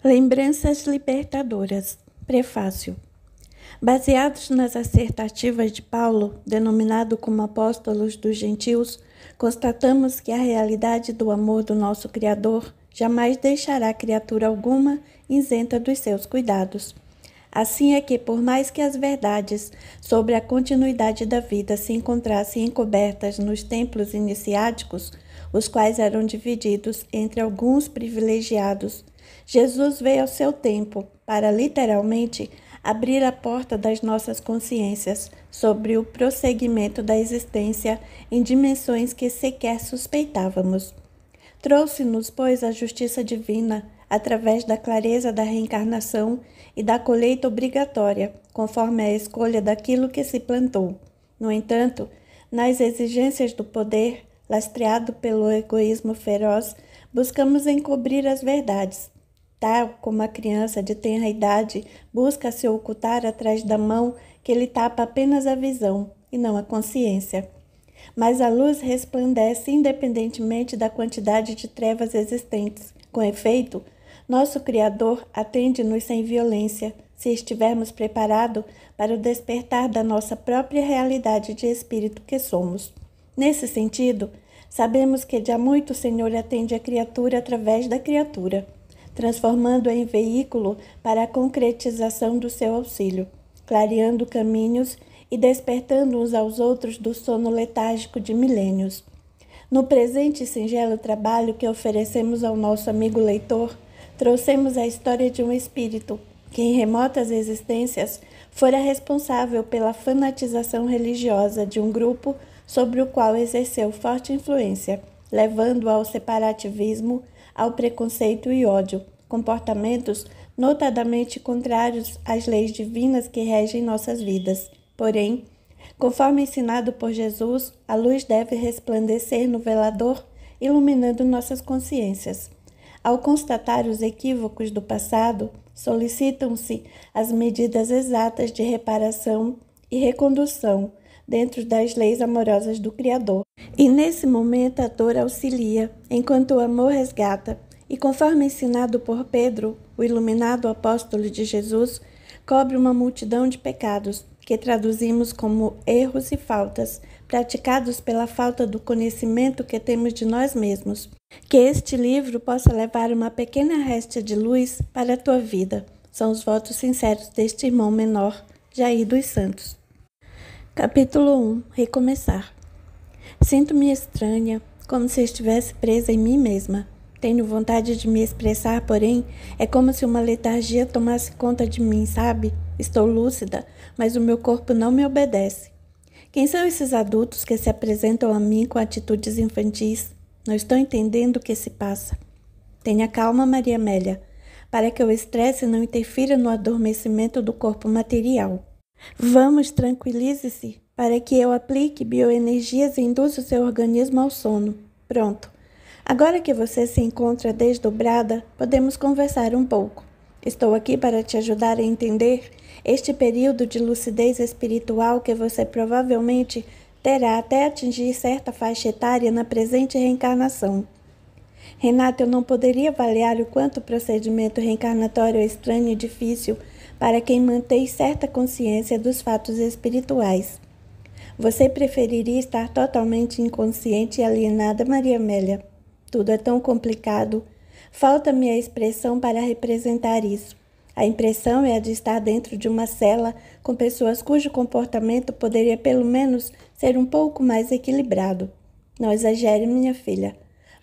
Lembranças libertadoras. Prefácio. Baseados nas assertativas de Paulo, denominado como apóstolos dos gentios, constatamos que a realidade do amor do nosso Criador jamais deixará criatura alguma isenta dos seus cuidados. Assim é que, por mais que as verdades sobre a continuidade da vida se encontrassem encobertas nos templos iniciáticos, os quais eram divididos entre alguns privilegiados, Jesus veio ao seu tempo para, literalmente, abrir a porta das nossas consciências sobre o prosseguimento da existência em dimensões que sequer suspeitávamos. Trouxe-nos, pois, a justiça divina, através da clareza da reencarnação e da colheita obrigatória, conforme a escolha daquilo que se plantou. No entanto, nas exigências do poder, lastreado pelo egoísmo feroz, buscamos encobrir as verdades, tal como a criança de tenra idade busca se ocultar atrás da mão que lhe tapa apenas a visão e não a consciência. Mas a luz resplandece independentemente da quantidade de trevas existentes. Com efeito, nosso Criador atende-nos sem violência, se estivermos preparados para o despertar da nossa própria realidade de espírito que somos. Nesse sentido, sabemos que de há muito o Senhor atende a criatura através da criatura, transformando-a em veículo para a concretização do seu auxílio, clareando caminhos e despertando uns aos outros do sono letárgico de milênios. No presente e singelo trabalho que oferecemos ao nosso amigo leitor, trouxemos a história de um espírito que, em remotas existências, fora responsável pela fanatização religiosa de um grupo sobre o qual exerceu forte influência, levando ao separativismo, ao preconceito e ódio, comportamentos notadamente contrários às leis divinas que regem nossas vidas. Porém, conforme ensinado por Jesus, a luz deve resplandecer no velador, iluminando nossas consciências. Ao constatar os equívocos do passado, solicitam-se as medidas exatas de reparação e recondução dentro das leis amorosas do Criador. E nesse momento a dor auxilia, enquanto o amor resgata, e conforme ensinado por Pedro, o iluminado apóstolo de Jesus, cobre uma multidão de pecados, que traduzimos como erros e faltas, praticados pela falta do conhecimento que temos de nós mesmos. Que este livro possa levar uma pequena réstia de luz para a tua vida. São os votos sinceros deste irmão menor, Jair dos Santos. Capítulo 1. Recomeçar. Sinto-me estranha, como se estivesse presa em mim mesma. Tenho vontade de me expressar, porém, é como se uma letargia tomasse conta de mim, sabe? Estou lúcida, mas o meu corpo não me obedece. Quem são esses adultos que se apresentam a mim com atitudes infantis? Não estou entendendo o que se passa. Tenha calma, Maria Amélia, para que o estresse não interfira no adormecimento do corpo material. Vamos, tranquilize-se, para que eu aplique bioenergias e induza o seu organismo ao sono. Pronto. Agora que você se encontra desdobrada, podemos conversar um pouco. Estou aqui para te ajudar a entender este período de lucidez espiritual que você provavelmente terá até atingir certa faixa etária na presente reencarnação. Renata, eu não poderia avaliar o quanto o procedimento reencarnatório é estranho e difícil para quem mantém certa consciência dos fatos espirituais. Você preferiria estar totalmente inconsciente e alienada, Maria Amélia? Tudo é tão complicado. Falta-me a expressão para representar isso. A impressão é a de estar dentro de uma cela com pessoas cujo comportamento poderia pelo menos ser um pouco mais equilibrado. Não exagere, minha filha.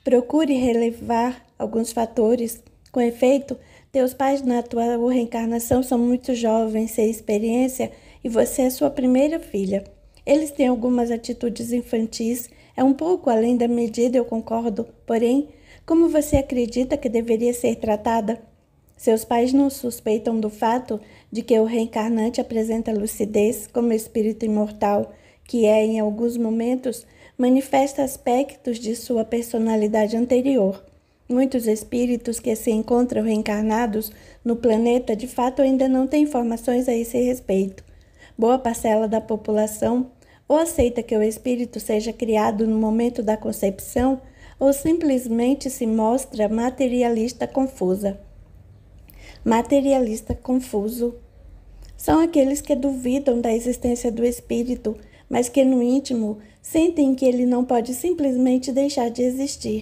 Procure relevar alguns fatores. Com efeito, teus pais na tua reencarnação são muito jovens, sem experiência, e você é sua primeira filha. Eles têm algumas atitudes infantis, é um pouco além da medida, eu concordo. Porém, como você acredita que deveria ser tratada? Seus pais não suspeitam do fato de que o reencarnante apresenta lucidez como espírito imortal, que em alguns momentos, manifesta aspectos de sua personalidade anterior. Muitos espíritos que se encontram reencarnados no planeta de fato ainda não têm informações a esse respeito. Boa parcela da população ou aceita que o espírito seja criado no momento da concepção ou simplesmente se mostra materialista confusa. Materialista confuso. São aqueles que duvidam da existência do espírito, mas que no íntimo sentem que ele não pode simplesmente deixar de existir.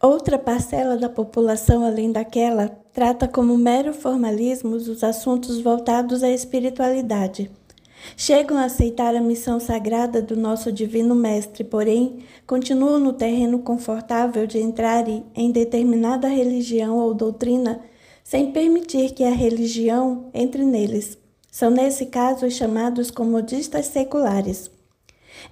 Outra parcela da população, além daquela, trata como mero formalismos os assuntos voltados à espiritualidade. Chegam a aceitar a missão sagrada do nosso Divino Mestre, porém, continuam no terreno confortável de entrarem em determinada religião ou doutrina, sem permitir que a religião entre neles. São, nesse caso, os chamados comodistas seculares.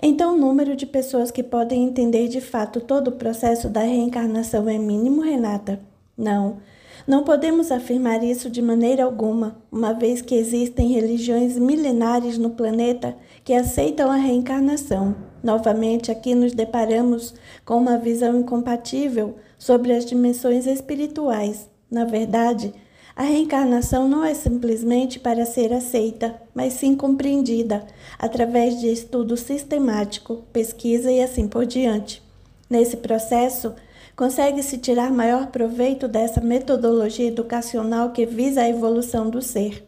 Então, o número de pessoas que podem entender de fato todo o processo da reencarnação é mínimo, Renata? Não podemos afirmar isso de maneira alguma, uma vez que existem religiões milenares no planeta que aceitam a reencarnação. Novamente, aqui nos deparamos com uma visão incompatível sobre as dimensões espirituais. Na verdade, a reencarnação não é simplesmente para ser aceita, mas sim compreendida, através de estudo sistemático, pesquisa e assim por diante. Nesse processo, consegue-se tirar maior proveito dessa metodologia educacional que visa a evolução do ser.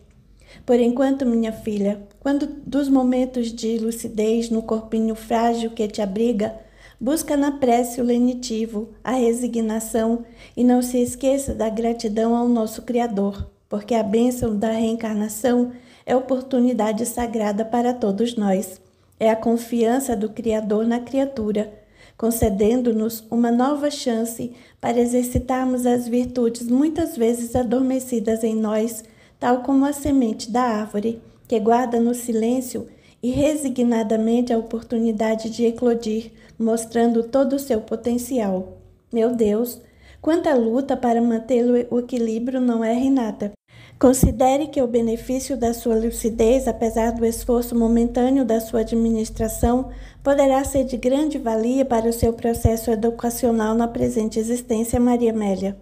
Por enquanto, minha filha, quando dos momentos de lucidez no corpinho frágil que te abriga, busca na prece o lenitivo, a resignação e não se esqueça da gratidão ao nosso Criador, porque a bênção da reencarnação é oportunidade sagrada para todos nós. É a confiança do Criador na criatura, concedendo-nos uma nova chance para exercitarmos as virtudes muitas vezes adormecidas em nós, tal como a semente da árvore, que guarda no silêncio e resignadamente a oportunidade de eclodir, mostrando todo o seu potencial. Meu Deus, quanta luta para manter o equilíbrio, não é, Renata? Considere que o benefício da sua lucidez, apesar do esforço momentâneo da sua administração, poderá ser de grande valia para o seu processo educacional na presente existência, Maria Amélia.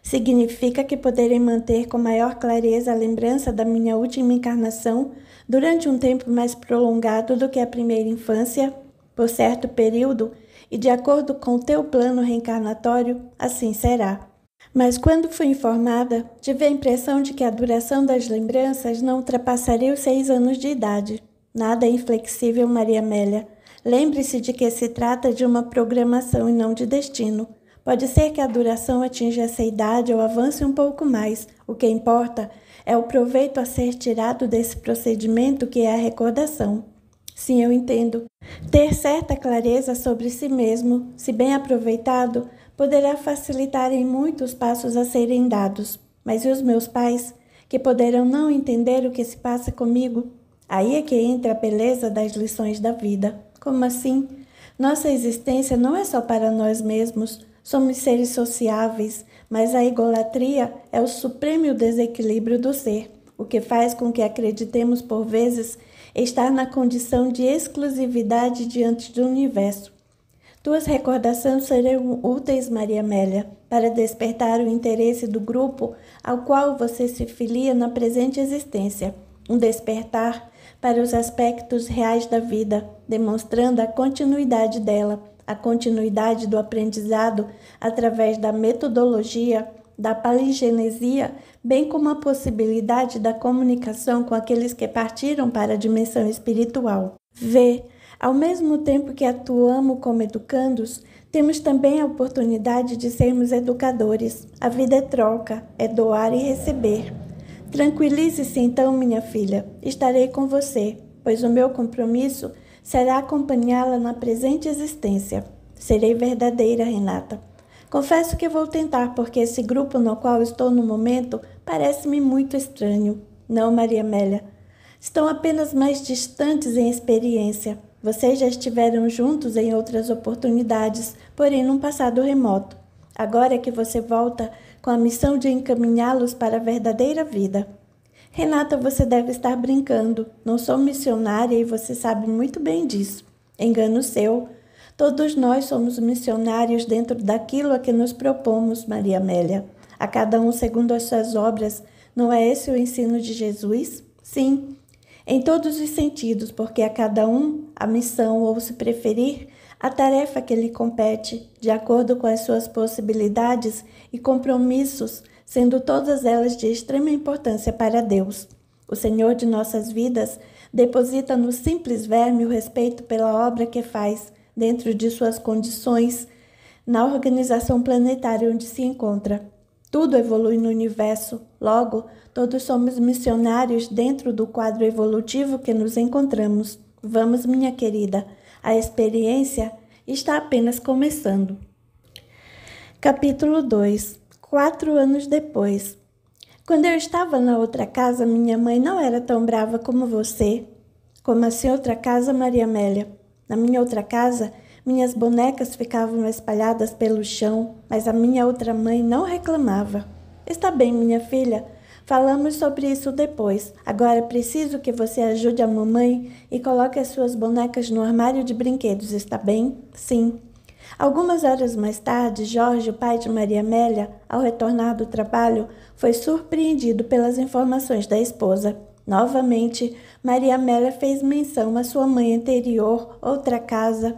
Significa que poderei manter com maior clareza a lembrança da minha última encarnação durante um tempo mais prolongado do que a primeira infância, por certo período, e de acordo com o teu plano reencarnatório, assim será. Mas quando fui informada, tive a impressão de que a duração das lembranças não ultrapassaria os 6 anos de idade. Nada é inflexível, Maria Amélia. Lembre-se de que se trata de uma programação e não de destino. Pode ser que a duração atinja essa idade ou avance um pouco mais. O que importa é o proveito a ser tirado desse procedimento, que é a recordação. Sim, eu entendo. Ter certa clareza sobre si mesmo, se bem aproveitado, poderá facilitar em muitos passos a serem dados. Mas e os meus pais, que poderão não entender o que se passa comigo? Aí é que entra a beleza das lições da vida. Como assim? Nossa existência não é só para nós mesmos. Somos seres sociáveis, mas a egolatria é o supremo desequilíbrio do ser, o que faz com que acreditemos por vezes estar na condição de exclusividade diante do universo. Tuas recordações serão úteis, Maria Amélia, para despertar o interesse do grupo ao qual você se filia na presente existência, um despertar para os aspectos reais da vida, demonstrando a continuidade dela, a continuidade do aprendizado através da metodologia, da paligenesia, bem como a possibilidade da comunicação com aqueles que partiram para a dimensão espiritual. Vê, ao mesmo tempo que atuamos como educandos, temos também a oportunidade de sermos educadores. A vida é troca, é doar e receber. Tranquilize-se então, minha filha, estarei com você, pois o meu compromisso será acompanhá-la na presente existência. Serei verdadeira, Renata. Confesso que vou tentar, porque esse grupo no qual estou no momento parece-me muito estranho. Não, Maria Amélia. Estão apenas mais distantes em experiência. Vocês já estiveram juntos em outras oportunidades, porém num passado remoto. Agora é que você volta com a missão de encaminhá-los para a verdadeira vida. Renata, você deve estar brincando. Não sou missionária e você sabe muito bem disso. Engano seu. Todos nós somos missionários dentro daquilo a que nos propomos, Maria Amélia. A cada um segundo as suas obras. Não é esse o ensino de Jesus? Sim, em todos os sentidos, porque a cada um a missão, ou se preferir, a tarefa que lhe compete, de acordo com as suas possibilidades e compromissos, sendo todas elas de extrema importância para Deus. O Senhor de nossas vidas deposita no simples verme o respeito pela obra que faz, dentro de suas condições, na organização planetária onde se encontra. Tudo evolui no universo, logo, todos somos missionários dentro do quadro evolutivo que nos encontramos. Vamos, minha querida, a experiência está apenas começando. Capítulo 2. 4 anos depois. Quando eu estava na outra casa, minha mãe não era tão brava como você. Como assim outra casa, Maria Amélia? Na minha outra casa, minhas bonecas ficavam espalhadas pelo chão, mas a minha outra mãe não reclamava. Está bem, minha filha. Falamos sobre isso depois. Agora é preciso que você ajude a mamãe e coloque as suas bonecas no armário de brinquedos, está bem? Sim. Algumas horas mais tarde, Jorge, o pai de Maria Amélia, ao retornar do trabalho, foi surpreendido pelas informações da esposa. Novamente, Maria Amélia fez menção à sua mãe anterior, outra casa.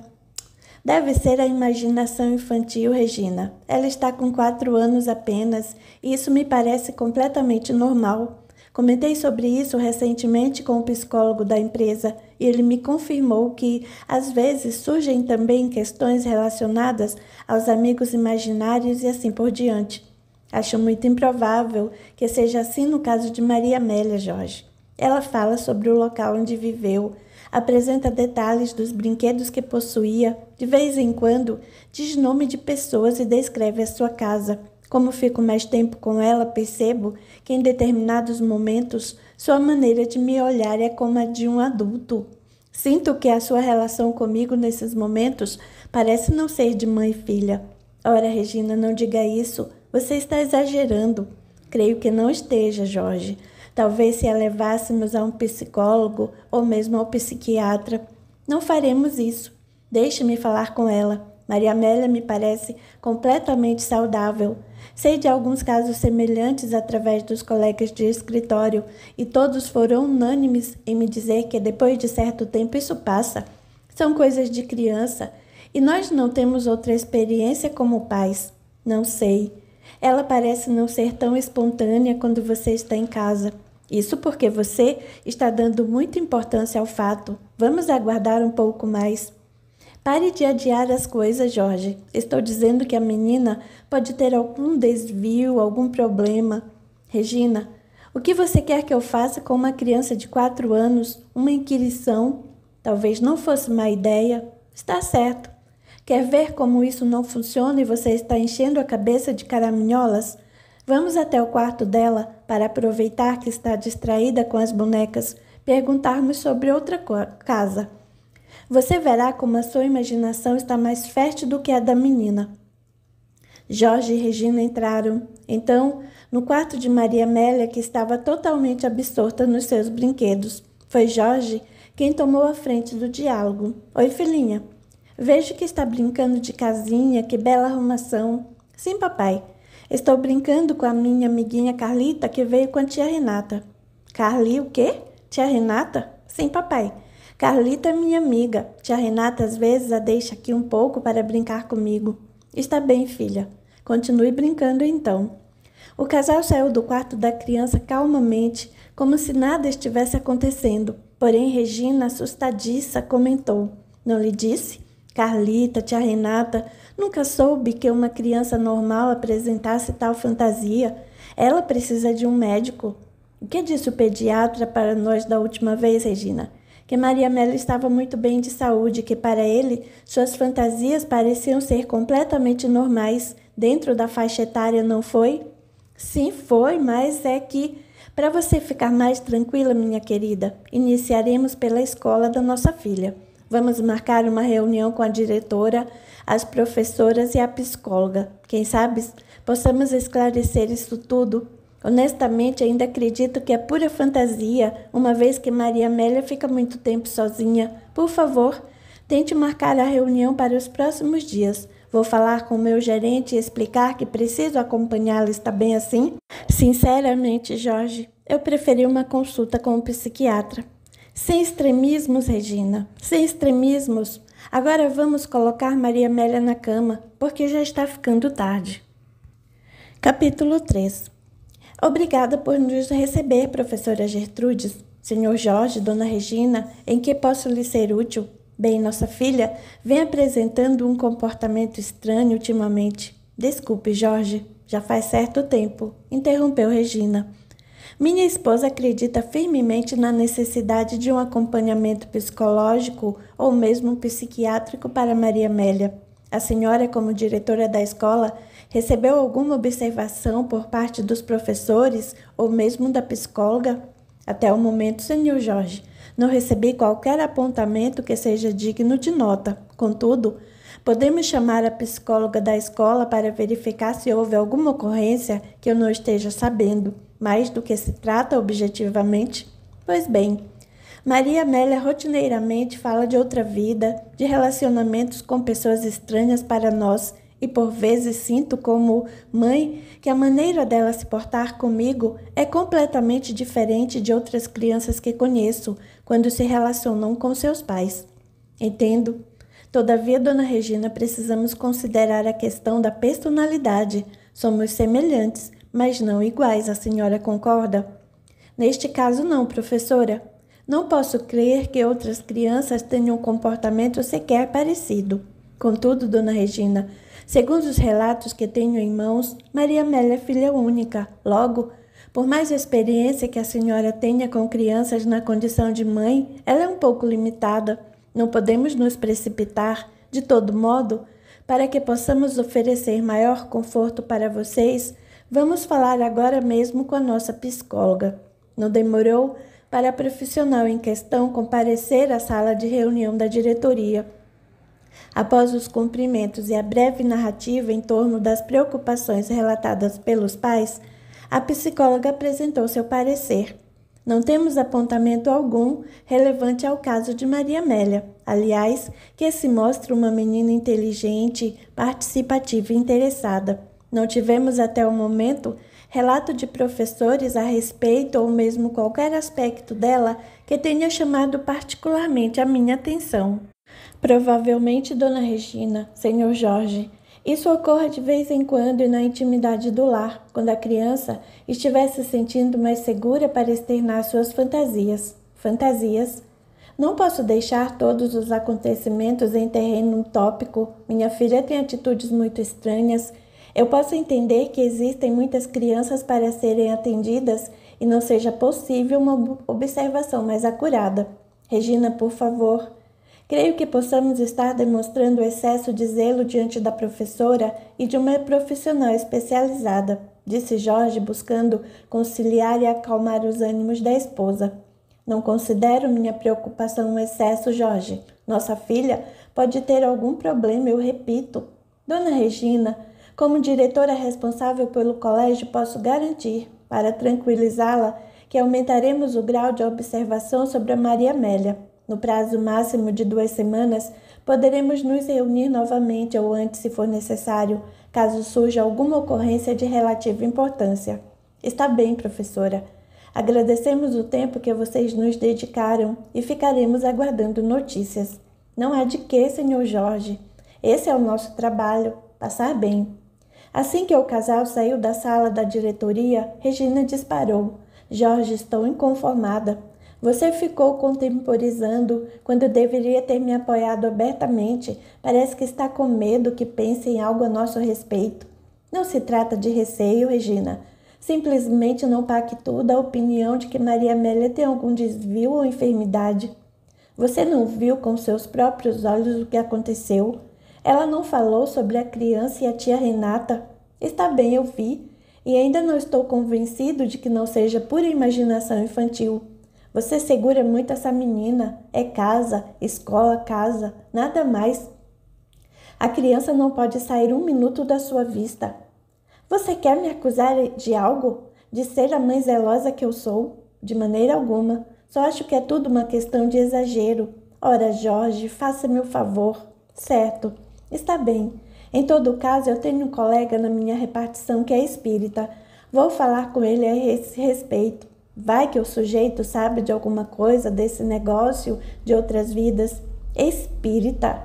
Deve ser a imaginação infantil, Regina. Ela está com 4 anos apenas, e isso me parece completamente normal. Comentei sobre isso recentemente com o psicólogo da empresa e ele me confirmou que, às vezes, surgem também questões relacionadas aos amigos imaginários e assim por diante. Acho muito improvável que seja assim no caso de Maria Amélia, Jorge. Ela fala sobre o local onde viveu, apresenta detalhes dos brinquedos que possuía, de vez em quando diz nome de pessoas e descreve a sua casa. Como fico mais tempo com ela, percebo que em determinados momentos sua maneira de me olhar é como a de um adulto. Sinto que a sua relação comigo nesses momentos parece não ser de mãe e filha. Ora, Regina, não diga isso. Você está exagerando. Creio que não esteja, Jorge. Talvez se a levássemos a um psicólogo ou mesmo ao psiquiatra. Não faremos isso. Deixe-me falar com ela. Maria Amélia me parece completamente saudável. Sei de alguns casos semelhantes através dos colegas de escritório e todos foram unânimes em me dizer que depois de certo tempo isso passa. São coisas de criança e nós não temos outra experiência como pais. Não sei. Ela parece não ser tão espontânea quando você está em casa. Isso porque você está dando muita importância ao fato. Vamos aguardar um pouco mais. Pare de adiar as coisas, Jorge. Estou dizendo que a menina pode ter algum desvio, algum problema. Regina, o que você quer que eu faça com uma criança de 4 anos? Uma inquirição? Talvez não fosse má ideia. Está certo. Quer ver como isso não funciona e você está enchendo a cabeça de caraminholas? Vamos até o quarto dela para aproveitar que está distraída com as bonecas, perguntarmos sobre outra casa. Você verá como a sua imaginação está mais fértil do que a da menina. Jorge e Regina entraram, então, no quarto de Maria Amélia, que estava totalmente absorta nos seus brinquedos. Foi Jorge quem tomou a frente do diálogo. Oi, filhinha. Vejo que está brincando de casinha, que bela arrumação. Sim, papai. Estou brincando com a minha amiguinha Carlita, que veio com a tia Renata. Carli o quê? Tia Renata? Sim, papai. Carlita é minha amiga. Tia Renata às vezes a deixa aqui um pouco para brincar comigo. Está bem, filha. Continue brincando então. O casal saiu do quarto da criança calmamente, como se nada estivesse acontecendo. Porém, Regina, assustadiça, comentou. Não lhe disse? Carlita, tia Renata, nunca soube que uma criança normal apresentasse tal fantasia. Ela precisa de um médico. O que disse o pediatra para nós da última vez, Regina? Que Maria Amélia estava muito bem de saúde, que para ele suas fantasias pareciam ser completamente normais. Dentro da faixa etária, não foi? Sim, foi, mas é que, para você ficar mais tranquila, minha querida, iniciaremos pela escola da nossa filha. Vamos marcar uma reunião com a diretora, as professoras e a psicóloga. Quem sabe possamos esclarecer isso tudo. Honestamente, ainda acredito que é pura fantasia, uma vez que Maria Amélia fica muito tempo sozinha. Por favor, tente marcar a reunião para os próximos dias. Vou falar com o meu gerente e explicar que preciso acompanhá-la. Está bem assim? Sinceramente, Jorge, eu preferi uma consulta com o psiquiatra. Sem extremismos, Regina, sem extremismos. Agora vamos colocar Maria Amélia na cama, porque já está ficando tarde. Capítulo 3. Obrigada por nos receber, professora Gertrudes. Senhor Jorge, dona Regina, em que posso lhe ser útil? Bem, nossa filha vem apresentando um comportamento estranho ultimamente. Desculpe, Jorge, já faz certo tempo, interrompeu Regina. Minha esposa acredita firmemente na necessidade de um acompanhamento psicológico ou mesmo psiquiátrico para Maria Amélia. A senhora, como diretora da escola, recebeu alguma observação por parte dos professores ou mesmo da psicóloga? Até o momento, senhor Jorge, não recebi qualquer apontamento que seja digno de nota. Contudo, podemos chamar a psicóloga da escola para verificar se houve alguma ocorrência que eu não esteja sabendo, mais do que se trata objetivamente? Pois bem, Maria Amélia rotineiramente fala de outra vida, de relacionamentos com pessoas estranhas para nós e por vezes sinto como mãe que a maneira dela se portar comigo é completamente diferente de outras crianças que conheço quando se relacionam com seus pais. Entendo. Todavia, dona Regina, precisamos considerar a questão da personalidade. Somos semelhantes, mas não iguais, a senhora concorda? Neste caso não, professora. Não posso crer que outras crianças tenham um comportamento sequer parecido. Contudo, dona Regina, segundo os relatos que tenho em mãos, Maria Amélia é filha única. Logo, por mais experiência que a senhora tenha com crianças na condição de mãe, ela é um pouco limitada. Não podemos nos precipitar, de todo modo, para que possamos oferecer maior conforto para vocês. Vamos falar agora mesmo com a nossa psicóloga. Não demorou para a profissional em questão comparecer à sala de reunião da diretoria. Após os cumprimentos e a breve narrativa em torno das preocupações relatadas pelos pais, a psicóloga apresentou seu parecer. Não temos apontamento algum relevante ao caso de Maria Amélia. Aliás, que se mostra uma menina inteligente, participativa e interessada. Não tivemos até o momento relato de professores a respeito ou mesmo qualquer aspecto dela que tenha chamado particularmente a minha atenção. Provavelmente, dona Regina, senhor Jorge, isso ocorre de vez em quando e na intimidade do lar, quando a criança estiver se sentindo mais segura para externar suas fantasias. Fantasias? Não posso deixar todos os acontecimentos em terreno utópico. Minha filha tem atitudes muito estranhas. Eu posso entender que existem muitas crianças para serem atendidas e não seja possível uma observação mais acurada. Regina, por favor. Creio que possamos estar demonstrando excesso de zelo diante da professora e de uma profissional especializada, disse Jorge, buscando conciliar e acalmar os ânimos da esposa. Não considero minha preocupação um excesso, Jorge. Nossa filha pode ter algum problema, eu repito. Dona Regina, como diretora responsável pelo colégio, posso garantir, para tranquilizá-la, que aumentaremos o grau de observação sobre a Maria Amélia. No prazo máximo de 2 semanas, poderemos nos reunir novamente ou antes, se for necessário, caso surja alguma ocorrência de relativa importância. Está bem, professora. Agradecemos o tempo que vocês nos dedicaram e ficaremos aguardando notícias. Não há de quê, senhor Jorge. Esse é o nosso trabalho, passar bem. Assim que o casal saiu da sala da diretoria, Regina disparou. Jorge, estou inconformada. Você ficou contemporizando quando deveria ter me apoiado abertamente. Parece que está com medo que pense em algo a nosso respeito. Não se trata de receio, Regina. Simplesmente não pactuo da opinião de que Maria Amélia tem algum desvio ou enfermidade. Você não viu com seus próprios olhos o que aconteceu? Ela não falou sobre a criança e a tia Renata? Está bem, eu vi. E ainda não estou convencido de que não seja pura imaginação infantil. Você segura muito essa menina. É casa, escola, casa, nada mais. A criança não pode sair 1 minuto da sua vista. Você quer me acusar de algo? De ser a mãe zelosa que eu sou? De maneira alguma. Só acho que é tudo uma questão de exagero. Ora, Jorge, faça-me o favor. Certo. Está bem. Em todo caso, eu tenho um colega na minha repartição que é espírita. Vou falar com ele a esse respeito. Vai que o sujeito sabe de alguma coisa desse negócio de outras vidas. Espírita?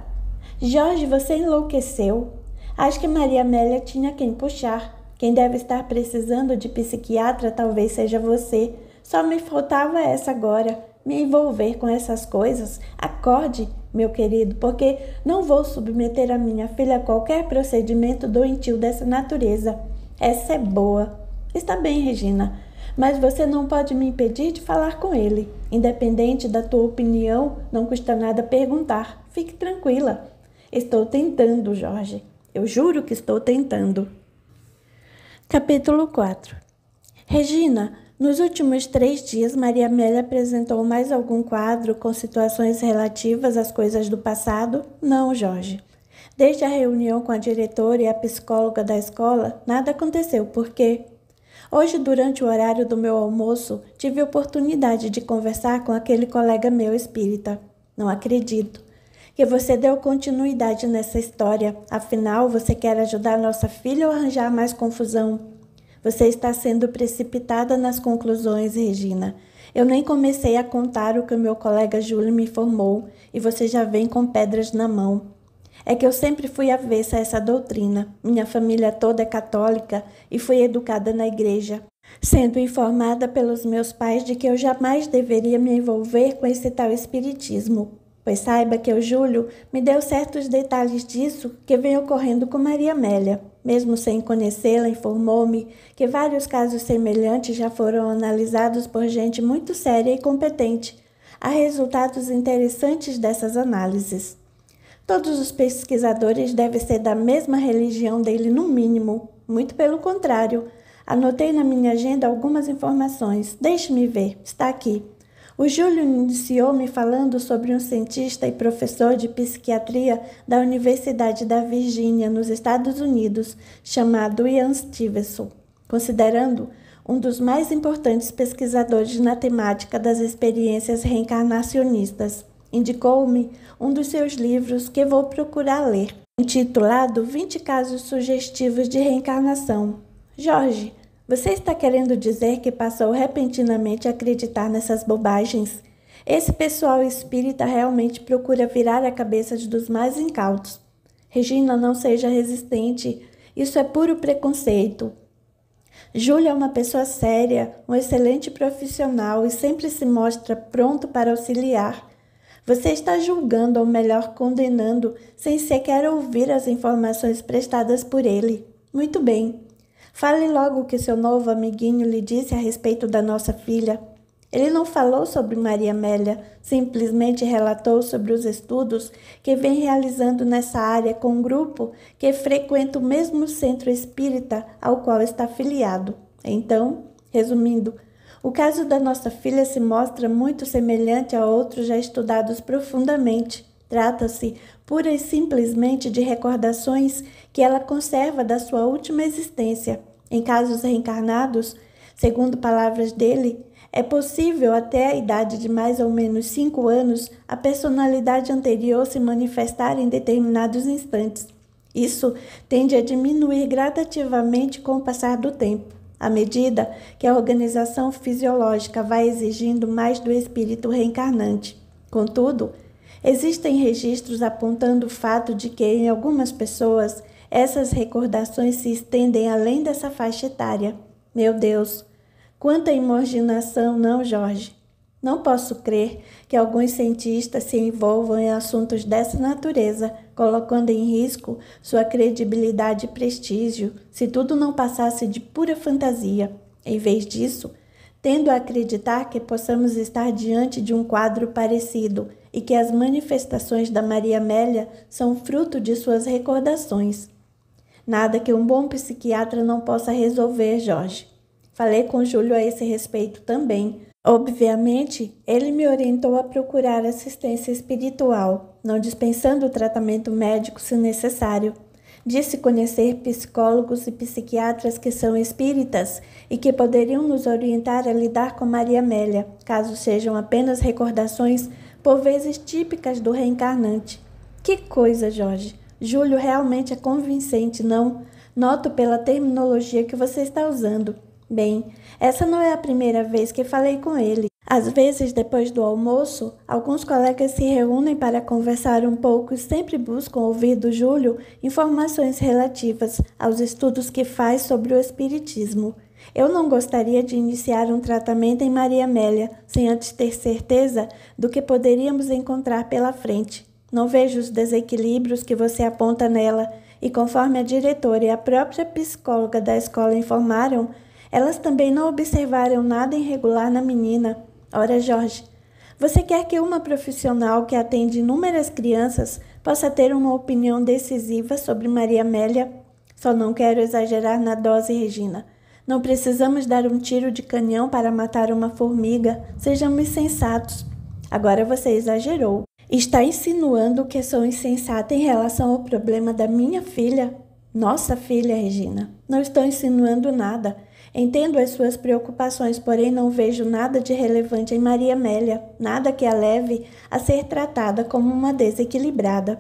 Jorge, você enlouqueceu. Acho que Maria Amélia tinha quem puxar. Quem deve estar precisando de psiquiatra talvez seja você. Só me faltava essa agora, me envolver com essas coisas. Acorde, meu querido, porque não vou submeter a minha filha a qualquer procedimento doentio dessa natureza. Essa é boa. Está bem, Regina, mas você não pode me impedir de falar com ele. Independente da tua opinião, não custa nada perguntar. Fique tranquila. Estou tentando, Jorge. Eu juro que estou tentando. Capítulo 4. Regina, nos últimos 3 dias, Maria Amélia apresentou mais algum quadro com situações relativas às coisas do passado? Não, Jorge. Desde a reunião com a diretora e a psicóloga da escola, nada aconteceu. Por quê? Hoje, durante o horário do meu almoço, tive oportunidade de conversar com aquele colega meu espírita. Não acredito que você deu continuidade nessa história. Afinal, você quer ajudar nossa filha ou arranjar mais confusão? Você está sendo precipitada nas conclusões, Regina. Eu nem comecei a contar o que o meu colega Júlio me informou e você já vem com pedras na mão. É que eu sempre fui avessa a essa doutrina. Minha família toda é católica e fui educada na igreja, sendo informada pelos meus pais de que eu jamais deveria me envolver com esse tal espiritismo. Pois saiba que o Júlio me deu certos detalhes disso que vem ocorrendo com Maria Amélia. Mesmo sem conhecê-la, informou-me que vários casos semelhantes já foram analisados por gente muito séria e competente. Há resultados interessantes dessas análises. Todos os pesquisadores devem ser da mesma religião dele, no mínimo. Muito pelo contrário. Anotei na minha agenda algumas informações. Deixe-me ver. Está aqui. O Júlio iniciou-me falando sobre um cientista e professor de psiquiatria da Universidade da Virgínia, nos Estados Unidos, chamado Ian Stevenson, considerando um dos mais importantes pesquisadores na temática das experiências reencarnacionistas. Indicou-me um dos seus livros que vou procurar ler, intitulado 20 Casos Sugestivos de Reencarnação. Jorge, você está querendo dizer que passou repentinamente a acreditar nessas bobagens? Esse pessoal espírita realmente procura virar a cabeça dos mais incautos. Regina, não seja resistente. Isso é puro preconceito. Júlio é uma pessoa séria, um excelente profissional e sempre se mostra pronto para auxiliar. Você está julgando, ou melhor, condenando, sem sequer ouvir as informações prestadas por ele. Muito bem. Fale logo o que seu novo amiguinho lhe disse a respeito da nossa filha. Ele não falou sobre Maria Amélia, simplesmente relatou sobre os estudos que vem realizando nessa área com um grupo que frequenta o mesmo centro espírita ao qual está afiliado. Então, resumindo, o caso da nossa filha se mostra muito semelhante a outros já estudados profundamente. Trata-se pura e simplesmente de recordações que ela conserva da sua última existência. Em casos reencarnados, segundo palavras dele, é possível até a idade de mais ou menos 5 anos a personalidade anterior se manifestar em determinados instantes. Isso tende a diminuir gradativamente com o passar do tempo, à medida que a organização fisiológica vai exigindo mais do espírito reencarnante. Contudo, existem registros apontando o fato de que, em algumas pessoas, essas recordações se estendem além dessa faixa etária. Meu Deus, quanta imaginação, não, Jorge? Não posso crer que alguns cientistas se envolvam em assuntos dessa natureza, colocando em risco sua credibilidade e prestígio, se tudo não passasse de pura fantasia. Em vez disso, tendo a acreditar que possamos estar diante de um quadro parecido e que as manifestações da Maria Amélia são fruto de suas recordações. Nada que um bom psiquiatra não possa resolver, Jorge. Falei com Júlio a esse respeito também. Obviamente, ele me orientou a procurar assistência espiritual, não dispensando o tratamento médico se necessário. Disse conhecer psicólogos e psiquiatras que são espíritas e que poderiam nos orientar a lidar com Maria Amélia, caso sejam apenas recordações, por vezes típicas do reencarnante. Que coisa, Jorge! Júlio realmente é convincente, não? Noto pela terminologia que você está usando. Bem, essa não é a primeira vez que falei com ele. Às vezes, depois do almoço, alguns colegas se reúnem para conversar um pouco e sempre buscam ouvir do Júlio informações relativas aos estudos que faz sobre o Espiritismo. Eu não gostaria de iniciar um tratamento em Maria Amélia sem antes ter certeza do que poderíamos encontrar pela frente. Não vejo os desequilíbrios que você aponta nela e, conforme a diretora e a própria psicóloga da escola informaram, elas também não observaram nada irregular na menina. Ora, Jorge, você quer que uma profissional que atende inúmeras crianças possa ter uma opinião decisiva sobre Maria Amélia? Só não quero exagerar na dose, Regina. Não precisamos dar um tiro de canhão para matar uma formiga. Sejamos sensatos. Agora você exagerou. Está insinuando que sou insensata em relação ao problema da minha filha? Nossa filha, Regina. Não estou insinuando nada. Entendo as suas preocupações, porém não vejo nada de relevante em Maria Amélia, nada que a leve a ser tratada como uma desequilibrada.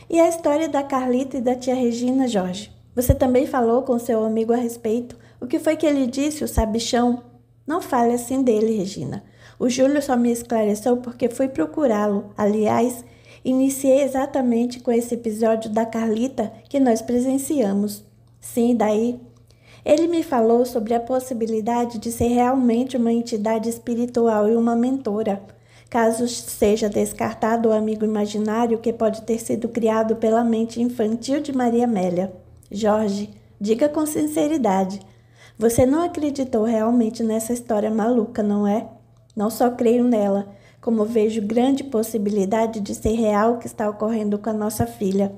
E a história da Carlita e da tia Regina, Jorge? Você também falou com seu amigo a respeito? O que foi que ele disse, o sabichão? Não fale assim dele, Regina. O Júlio só me esclareceu porque fui procurá-lo. Aliás, iniciei exatamente com esse episódio da Carlita que nós presenciamos. Sim, daí... Ele me falou sobre a possibilidade de ser realmente uma entidade espiritual e uma mentora, caso seja descartado o amigo imaginário que pode ter sido criado pela mente infantil de Maria Amélia. Jorge, diga com sinceridade, você não acreditou realmente nessa história maluca, não é? Não só creio nela, como vejo grande possibilidade de ser real o que está ocorrendo com a nossa filha.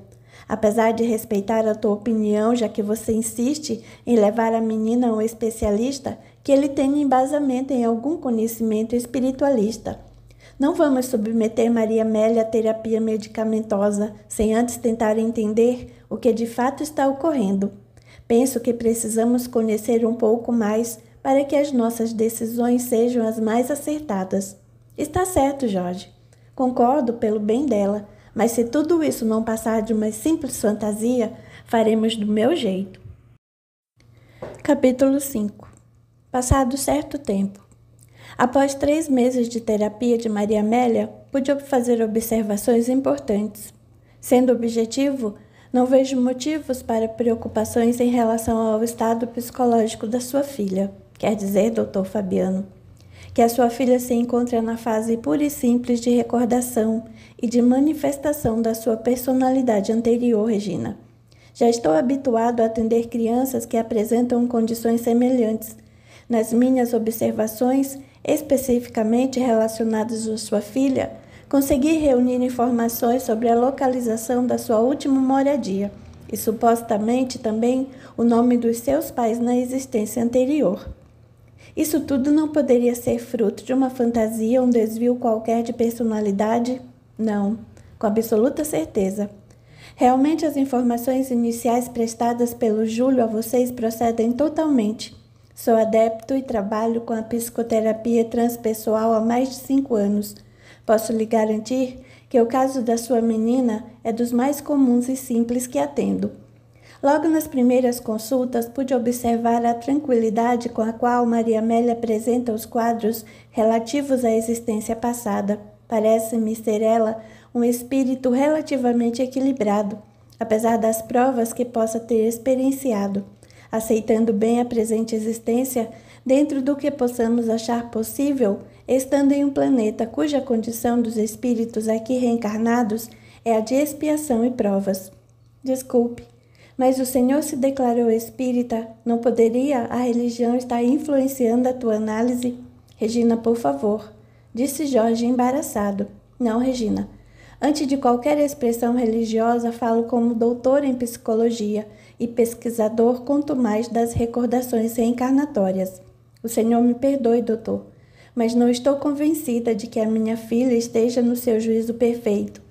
Apesar de respeitar a tua opinião, já que você insiste em levar a menina a um especialista, que ele tenha embasamento em algum conhecimento espiritualista. Não vamos submeter Maria Amélia à terapia medicamentosa, sem antes tentar entender o que de fato está ocorrendo. Penso que precisamos conhecer um pouco mais para que as nossas decisões sejam as mais acertadas. Está certo, Jorge. Concordo pelo bem dela. Mas se tudo isso não passar de uma simples fantasia, faremos do meu jeito. Capítulo 5. Passado certo tempo. Após 3 meses de terapia de Maria Amélia, pude fazer observações importantes. Sendo objetivo, não vejo motivos para preocupações em relação ao estado psicológico da sua filha, quer dizer, Dr. Fabiano, que a sua filha se encontra na fase pura e simples de recordação e de manifestação da sua personalidade anterior, Regina. Já estou habituado a atender crianças que apresentam condições semelhantes. Nas minhas observações, especificamente relacionadas à sua filha, consegui reunir informações sobre a localização da sua última moradia e, supostamente, também o nome dos seus pais na existência anterior. Isso tudo não poderia ser fruto de uma fantasia ou um desvio qualquer de personalidade? Não, com absoluta certeza. Realmente as informações iniciais prestadas pelo Júlio a vocês procedem totalmente. Sou adepto e trabalho com a psicoterapia transpessoal há mais de 5 anos. Posso lhe garantir que o caso da sua menina é dos mais comuns e simples que atendo. Logo nas primeiras consultas, pude observar a tranquilidade com a qual Maria Amélia apresenta os quadros relativos à existência passada. Parece-me ser ela um espírito relativamente equilibrado, apesar das provas que possa ter experienciado, aceitando bem a presente existência dentro do que possamos achar possível, estando em um planeta cuja condição dos espíritos aqui reencarnados é a de expiação e provas. Desculpe, mas o Senhor se declarou espírita, não poderia a religião estar influenciando a tua análise? Regina, por favor, disse Jorge embaraçado. Não, Regina. Antes de qualquer expressão religiosa, falo como doutor em psicologia e pesquisador, quanto mais das recordações reencarnatórias. O Senhor me perdoe, doutor, mas não estou convencida de que a minha filha esteja no seu juízo perfeito.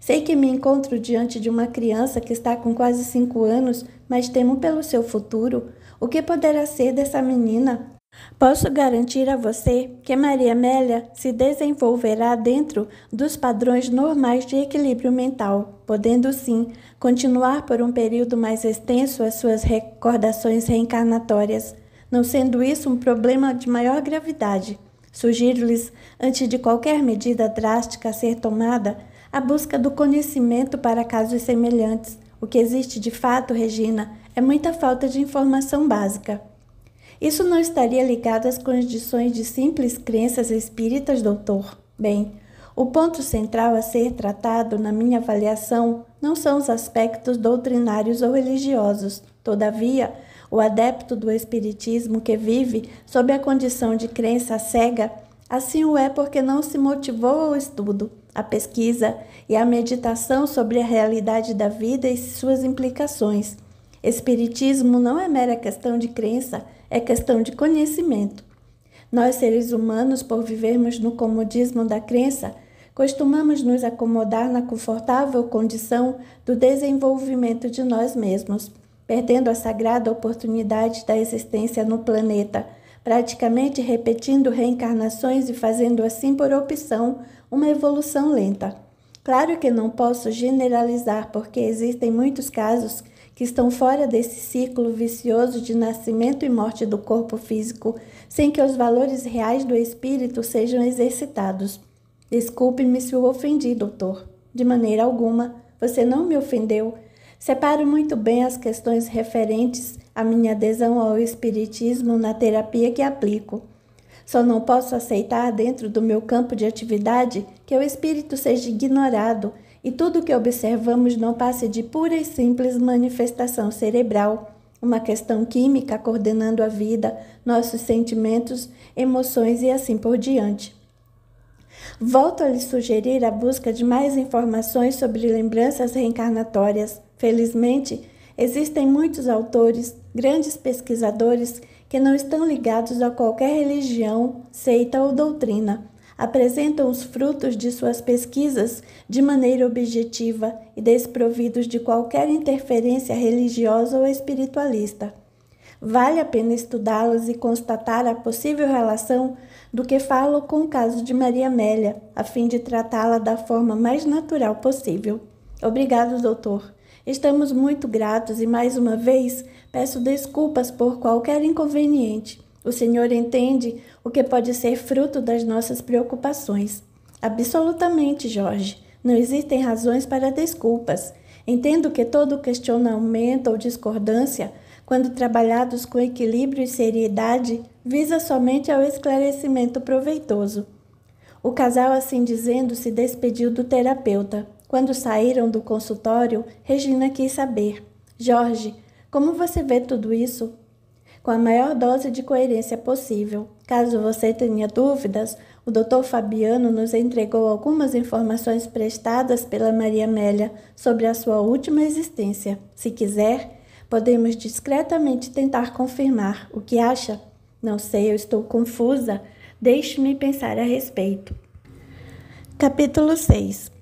Sei que me encontro diante de uma criança que está com quase 5 anos, mas temo pelo seu futuro. O que poderá ser dessa menina? Posso garantir a você que Maria Amélia se desenvolverá dentro dos padrões normais de equilíbrio mental, podendo sim continuar por um período mais extenso as suas recordações reencarnatórias, não sendo isso um problema de maior gravidade. Sugiro-lhes, antes de qualquer medida drástica a ser tomada, a busca do conhecimento para casos semelhantes. O que existe de fato, Regina, é muita falta de informação básica. Isso não estaria ligado às condições de simples crenças espíritas, doutor? Bem, o ponto central a ser tratado, na minha avaliação, não são os aspectos doutrinários ou religiosos. Todavia, o adepto do espiritismo que vive sob a condição de crença cega, assim o é porque não se motivou ao estudo, à pesquisa e à meditação sobre a realidade da vida e suas implicações. Espiritismo não é mera questão de crença, é questão de conhecimento. Nós, seres humanos, por vivermos no comodismo da crença, costumamos nos acomodar na confortável condição do desenvolvimento de nós mesmos, perdendo a sagrada oportunidade da existência no planeta, praticamente repetindo reencarnações e fazendo assim por opção uma evolução lenta. Claro que não posso generalizar, porque existem muitos casos que estão fora desse círculo vicioso de nascimento e morte do corpo físico, sem que os valores reais do espírito sejam exercitados. Desculpe-me se o ofendi, doutor. De maneira alguma, você não me ofendeu. Separo muito bem as questões referentes à minha adesão ao espiritismo na terapia que aplico. Só não posso aceitar dentro do meu campo de atividade que o espírito seja ignorado e tudo que observamos não passe de pura e simples manifestação cerebral, uma questão química coordenando a vida, nossos sentimentos, emoções e assim por diante. Volto a lhe sugerir a busca de mais informações sobre lembranças reencarnatórias. Felizmente, existem muitos autores, grandes pesquisadores, que não estão ligados a qualquer religião, seita ou doutrina. Apresentam os frutos de suas pesquisas de maneira objetiva e desprovidos de qualquer interferência religiosa ou espiritualista. Vale a pena estudá-los e constatar a possível relação do que falo com o caso de Maria Amélia, a fim de tratá-la da forma mais natural possível. Obrigado, doutor. Estamos muito gratos e, mais uma vez, peço desculpas por qualquer inconveniente. O senhor entende o que pode ser fruto das nossas preocupações. Absolutamente, Jorge. Não existem razões para desculpas. Entendo que todo questionamento ou discordância, quando trabalhados com equilíbrio e seriedade, visa somente ao esclarecimento proveitoso. O casal, assim dizendo, se despediu do terapeuta. Quando saíram do consultório, Regina quis saber: Jorge, como você vê tudo isso? Com a maior dose de coerência possível. Caso você tenha dúvidas, o Dr. Fabiano nos entregou algumas informações prestadas pela Maria Amélia sobre a sua última existência. Se quiser, podemos discretamente tentar confirmar. O que acha? Não sei, eu estou confusa. Deixe-me pensar a respeito. Capítulo 6.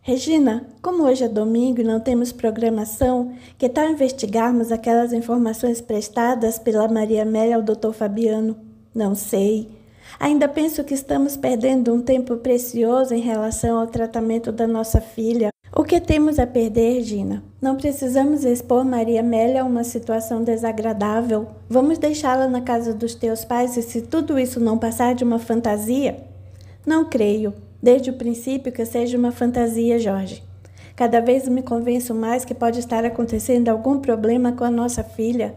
Regina, como hoje é domingo e não temos programação, que tal investigarmos aquelas informações prestadas pela Maria Amélia ao Dr. Fabiano? Não sei. Ainda penso que estamos perdendo um tempo precioso em relação ao tratamento da nossa filha. O que temos a perder, Regina? Não precisamos expor Maria Amélia a uma situação desagradável. Vamos deixá-la na casa dos teus pais e se tudo isso não passar de uma fantasia? Não creio. Desde o princípio que seja uma fantasia, Jorge. Cada vez me convenço mais que pode estar acontecendo algum problema com a nossa filha.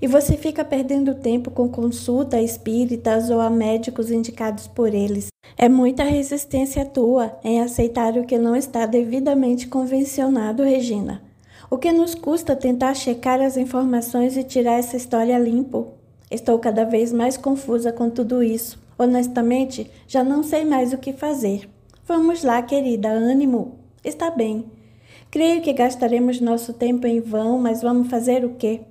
E você fica perdendo tempo com consulta a espíritas ou a médicos indicados por eles. É muita resistência tua em aceitar o que não está devidamente convencionado, Regina. O que nos custa tentar checar as informações e tirar essa história limpo? Estou cada vez mais confusa com tudo isso. Honestamente, já não sei mais o que fazer. Vamos lá, querida, ânimo. Está bem. Creio que gastaremos nosso tempo em vão, mas vamos fazer o quê?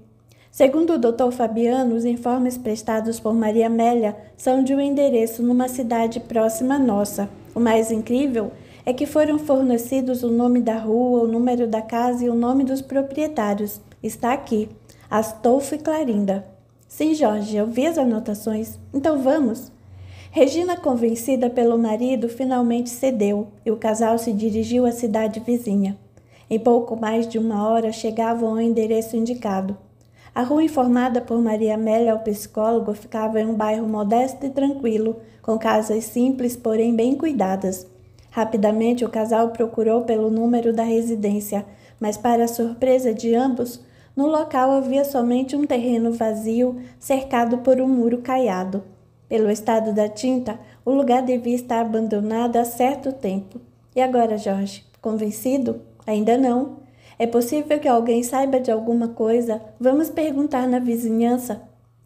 Segundo o Dr. Fabiano, os informes prestados por Maria Amélia são de um endereço numa cidade próxima à nossa. O mais incrível é que foram fornecidos o nome da rua, o número da casa e o nome dos proprietários. Está aqui, Astolfo e Clarinda. Sim, Jorge, eu vi as anotações. Então vamos. Regina, convencida pelo marido, finalmente cedeu e o casal se dirigiu à cidade vizinha. Em pouco mais de uma hora chegavam ao endereço indicado. A rua informada por Maria Amélia ao psicólogo ficava em um bairro modesto e tranquilo, com casas simples, porém bem cuidadas. Rapidamente o casal procurou pelo número da residência, mas para a surpresa de ambos, no local havia somente um terreno vazio, cercado por um muro caiado. Pelo estado da tinta, o lugar devia estar abandonado há certo tempo. E agora, Jorge? Convencido? Ainda não. É possível que alguém saiba de alguma coisa? Vamos perguntar na vizinhança.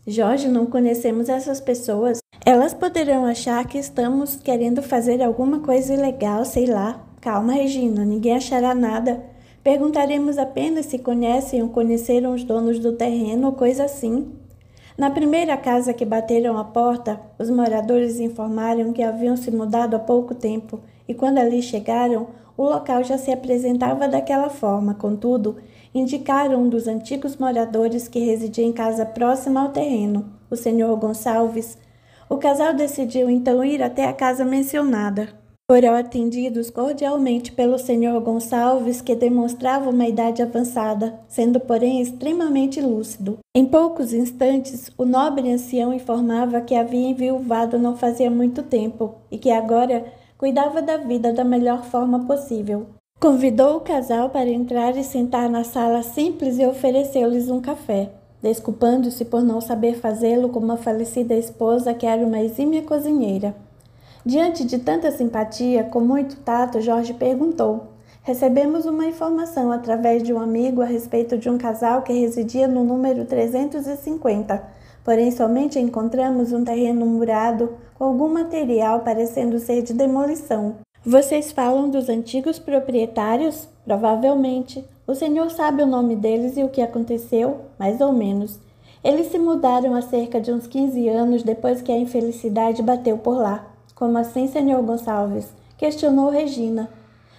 Jorge, não conhecemos essas pessoas. Elas poderão achar que estamos querendo fazer alguma coisa ilegal, sei lá. Calma, Regina, ninguém achará nada. Perguntaremos apenas se conhecem ou conheceram os donos do terreno ou coisa assim. Na primeira casa que bateram à porta, os moradores informaram que haviam se mudado há pouco tempo e quando ali chegaram, o local já se apresentava daquela forma. Contudo, indicaram um dos antigos moradores que residia em casa próxima ao terreno, o senhor Gonçalves. O casal decidiu então ir até a casa mencionada. Foram atendidos cordialmente pelo senhor Gonçalves, que demonstrava uma idade avançada, sendo porém extremamente lúcido. Em poucos instantes, o nobre ancião informava que havia enviuvado não fazia muito tempo e que agora cuidava da vida da melhor forma possível. Convidou o casal para entrar e sentar na sala simples e ofereceu-lhes um café, desculpando-se por não saber fazê-lo como a falecida esposa, que era uma exímia cozinheira. Diante de tanta simpatia, com muito tato, Jorge perguntou: recebemos uma informação através de um amigo a respeito de um casal que residia no número 350, porém somente encontramos um terreno murado com algum material parecendo ser de demolição. Vocês falam dos antigos proprietários? Provavelmente. O senhor sabe o nome deles e o que aconteceu? Mais ou menos. Eles se mudaram há cerca de uns 15 anos depois que a infelicidade bateu por lá. Como assim, senhor Gonçalves? Questionou Regina.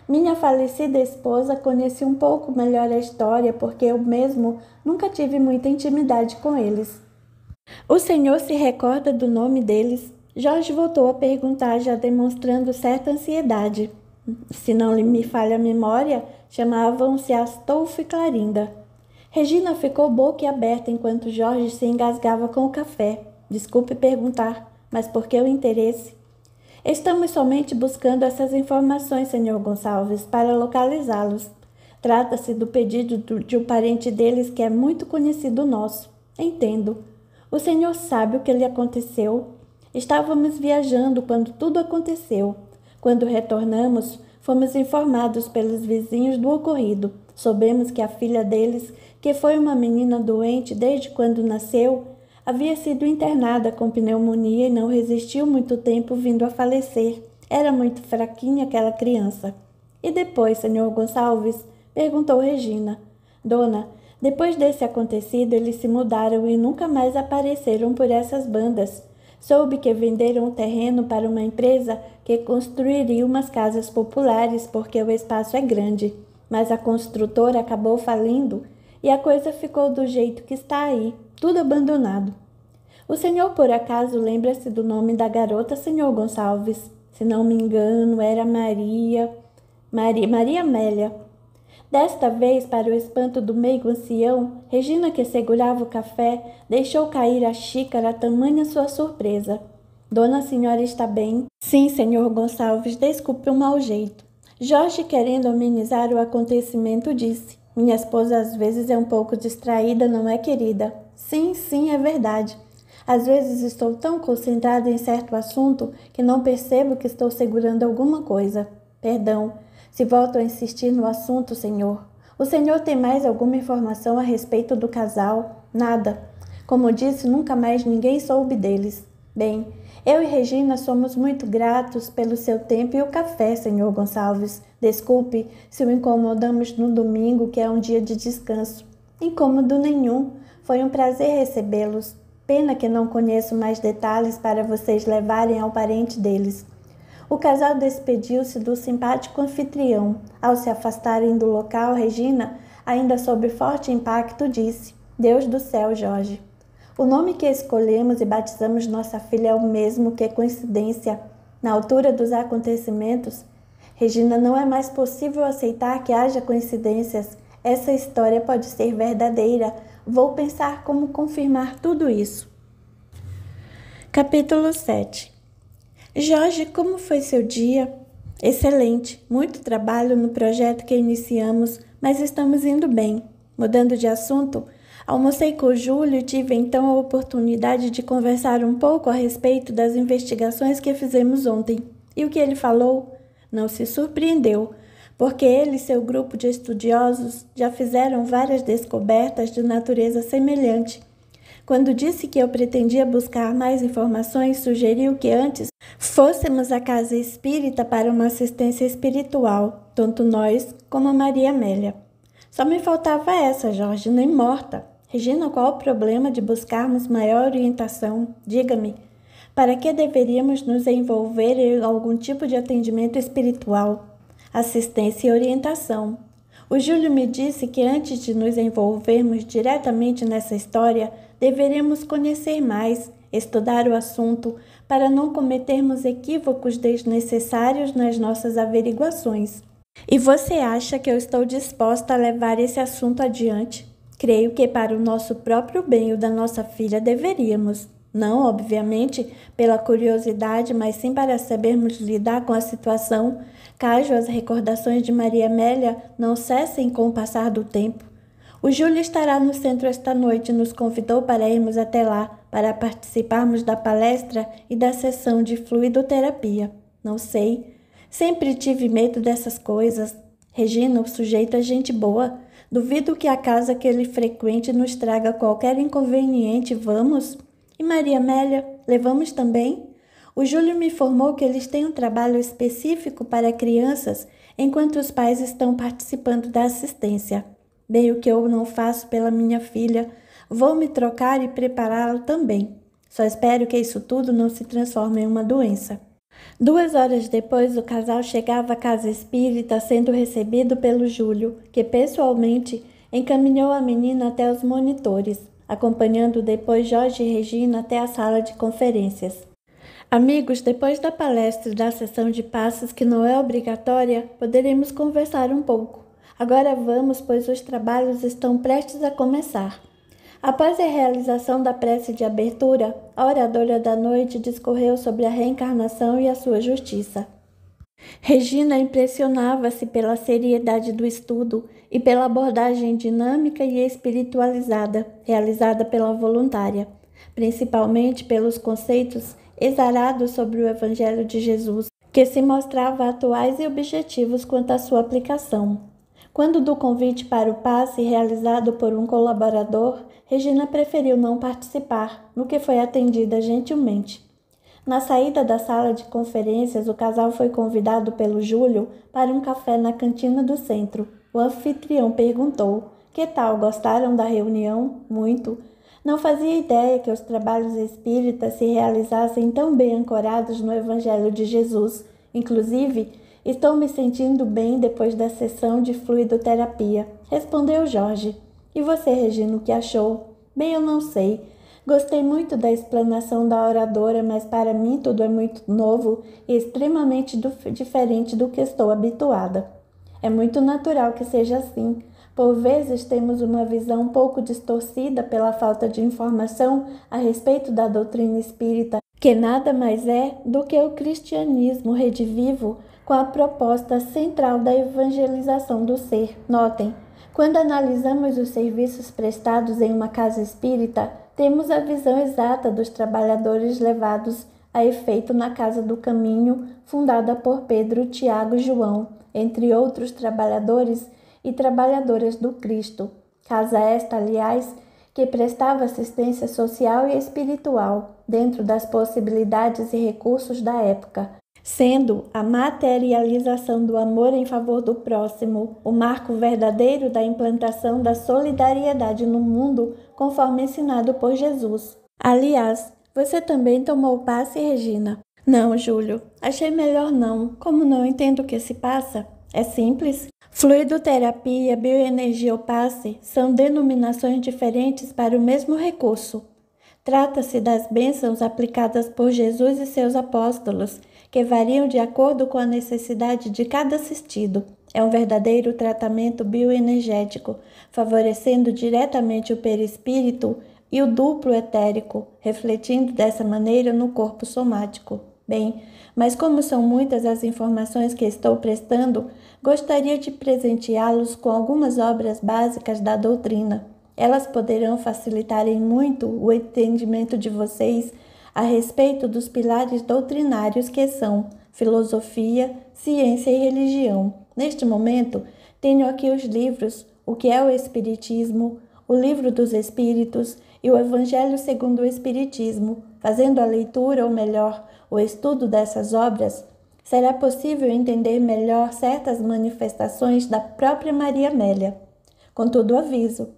Minha falecida esposa conhecia um pouco melhor a história porque eu mesmo nunca tive muita intimidade com eles. O senhor se recorda do nome deles? Jorge voltou a perguntar, já demonstrando certa ansiedade. Se não me falha a memória, chamavam-se Astolfo e Clarinda. Regina ficou boquiaberta enquanto Jorge se engasgava com o café. Desculpe perguntar, mas por que o interesse? Estamos somente buscando essas informações, senhor Gonçalves, para localizá-los. Trata-se do pedido de um parente deles que é muito conhecido nosso. Entendo. O senhor sabe o que lhe aconteceu? Estávamos viajando quando tudo aconteceu. Quando retornamos, fomos informados pelos vizinhos do ocorrido. Soubemos que a filha deles, que foi uma menina doente desde quando nasceu, havia sido internada com pneumonia e não resistiu muito tempo, vindo a falecer. Era muito fraquinha aquela criança. E depois, senhor Gonçalves? Perguntou Regina. Dona, depois desse acontecido, eles se mudaram e nunca mais apareceram por essas bandas. Soube que venderam o terreno para uma empresa que construiria umas casas populares porque o espaço é grande, mas a construtora acabou falindo e a coisa ficou do jeito que está aí, tudo abandonado. O senhor por acaso lembra-se do nome da garota, senhor Gonçalves? Se não me engano, era Maria Amélia. Desta vez, para o espanto do meigo ancião, Regina, que segurava o café, deixou cair a xícara, tamanha sua surpresa. Dona Senhora está bem? Sim, senhor Gonçalves, desculpe o mau jeito. Jorge, querendo amenizar o acontecimento, disse: minha esposa às vezes é um pouco distraída, não é, querida? Sim, é verdade. Às vezes estou tão concentrada em certo assunto que não percebo que estou segurando alguma coisa. Perdão, se volto a insistir no assunto, senhor. O senhor tem mais alguma informação a respeito do casal? Nada. Como disse, nunca mais ninguém soube deles. Bem, eu e Regina somos muito gratos pelo seu tempo e o café, senhor Gonçalves. Desculpe se o incomodamos no domingo, que é um dia de descanso. Incômodo nenhum. Foi um prazer recebê-los. Pena que não conheço mais detalhes para vocês levarem ao parente deles. O casal despediu-se do simpático anfitrião. Ao se afastarem do local, Regina, ainda sob forte impacto, disse: Deus do céu, Jorge. O nome que escolhemos e batizamos nossa filha é o mesmo, que coincidência. Na altura dos acontecimentos, Regina, não é mais possível aceitar que haja coincidências. Essa história pode ser verdadeira. Vou pensar como confirmar tudo isso. Capítulo 7. Jorge, como foi seu dia? Excelente, muito trabalho no projeto que iniciamos, mas estamos indo bem. Mudando de assunto, almocei com o Júlio e tive então a oportunidade de conversar um pouco a respeito das investigações que fizemos ontem. E o que ele falou? Não se surpreendeu, porque ele e seu grupo de estudiosos já fizeram várias descobertas de natureza semelhante. Quando disse que eu pretendia buscar mais informações, sugeriu que antes fôssemos à casa espírita para uma assistência espiritual, tanto nós como a Maria Amélia. Só me faltava essa, Jorge, nem morta. Regina, qual o problema de buscarmos maior orientação? Diga-me, para que deveríamos nos envolver em algum tipo de atendimento espiritual? Assistência e orientação. O Júlio me disse que antes de nos envolvermos diretamente nessa história, deveríamos conhecer mais, estudar o assunto, para não cometermos equívocos desnecessários nas nossas averiguações. E você acha que eu estou disposta a levar esse assunto adiante? Creio que para o nosso próprio bem e o da nossa filha deveríamos. Não, obviamente, pela curiosidade, mas sim para sabermos lidar com a situação, caso as recordações de Maria Amélia não cessem com o passar do tempo. O Júlio estará no centro esta noite e nos convidou para irmos até lá, para participarmos da palestra e da sessão de fluidoterapia. Não sei. Sempre tive medo dessas coisas. Regina, o sujeito é gente boa. Duvido que a casa que ele frequente nos traga qualquer inconveniente. Vamos? E Maria Amélia, levamos também? O Júlio me informou que eles têm um trabalho específico para crianças, enquanto os pais estão participando da assistência. Bem, o que eu não faço pela minha filha, vou me trocar e prepará-la também. Só espero que isso tudo não se transforme em uma doença. 2 horas depois, o casal chegava à casa espírita sendo recebido pelo Júlio, que pessoalmente encaminhou a menina até os monitores, acompanhando depois Jorge e Regina até a sala de conferências. Amigos, depois da palestra e da sessão de passes, que não é obrigatória, poderemos conversar um pouco. Agora vamos, pois os trabalhos estão prestes a começar. Após a realização da prece de abertura, a oradora da noite discorreu sobre a reencarnação e a sua justiça. Regina impressionava-se pela seriedade do estudo e pela abordagem dinâmica e espiritualizada realizada pela voluntária, principalmente pelos conceitos exarados sobre o Evangelho de Jesus, que se mostrava atuais e objetivos quanto à sua aplicação. Quando do convite para o passe realizado por um colaborador, Regina preferiu não participar, no que foi atendida gentilmente. Na saída da sala de conferências, o casal foi convidado pelo Júlio para um café na cantina do centro. O anfitrião perguntou: "Que tal, gostaram da reunião?" "Muito." Não fazia ideia que os trabalhos espíritas se realizassem tão bem ancorados no Evangelho de Jesus. Inclusive, estou me sentindo bem depois da sessão de fluidoterapia, respondeu Jorge. E você, Regina, o que achou? Bem, eu não sei. Gostei muito da explanação da oradora, mas para mim tudo é muito novo e extremamente diferente do que estou habituada. É muito natural que seja assim. Por vezes temos uma visão um pouco distorcida pela falta de informação a respeito da doutrina espírita, que nada mais é do que o cristianismo redivivo com a proposta central da evangelização do ser. Notem, quando analisamos os serviços prestados em uma casa espírita, temos a visão exata dos trabalhadores levados a efeito na Casa do Caminho, fundada por Pedro, Tiago e João, entre outros trabalhadores e trabalhadoras do Cristo. Casa esta, aliás, que prestava assistência social e espiritual, dentro das possibilidades e recursos da época, sendo a materialização do amor em favor do próximo o marco verdadeiro da implantação da solidariedade no mundo, conforme ensinado por Jesus. Aliás, você também tomou passe, Regina? Não, Júlio, achei melhor não. Como não entendo o que se passa? É simples. Fluidoterapia, bioenergia ou passe são denominações diferentes para o mesmo recurso. Trata-se das bênçãos aplicadas por Jesus e seus apóstolos, que variam de acordo com a necessidade de cada assistido. É um verdadeiro tratamento bioenergético, favorecendo diretamente o perispírito e o duplo etérico, refletindo dessa maneira no corpo somático. Bem, mas como são muitas as informações que estou prestando, gostaria de presenteá-los com algumas obras básicas da doutrina. Elas poderão facilitar em muito o entendimento de vocês a respeito dos pilares doutrinários que são filosofia, ciência e religião. Neste momento, tenho aqui os livros O que é o Espiritismo, o Livro dos Espíritos e o Evangelho segundo o Espiritismo. Fazendo a leitura, ou melhor, o estudo dessas obras, será possível entender melhor certas manifestações da própria Maria Amélia. Contudo, aviso,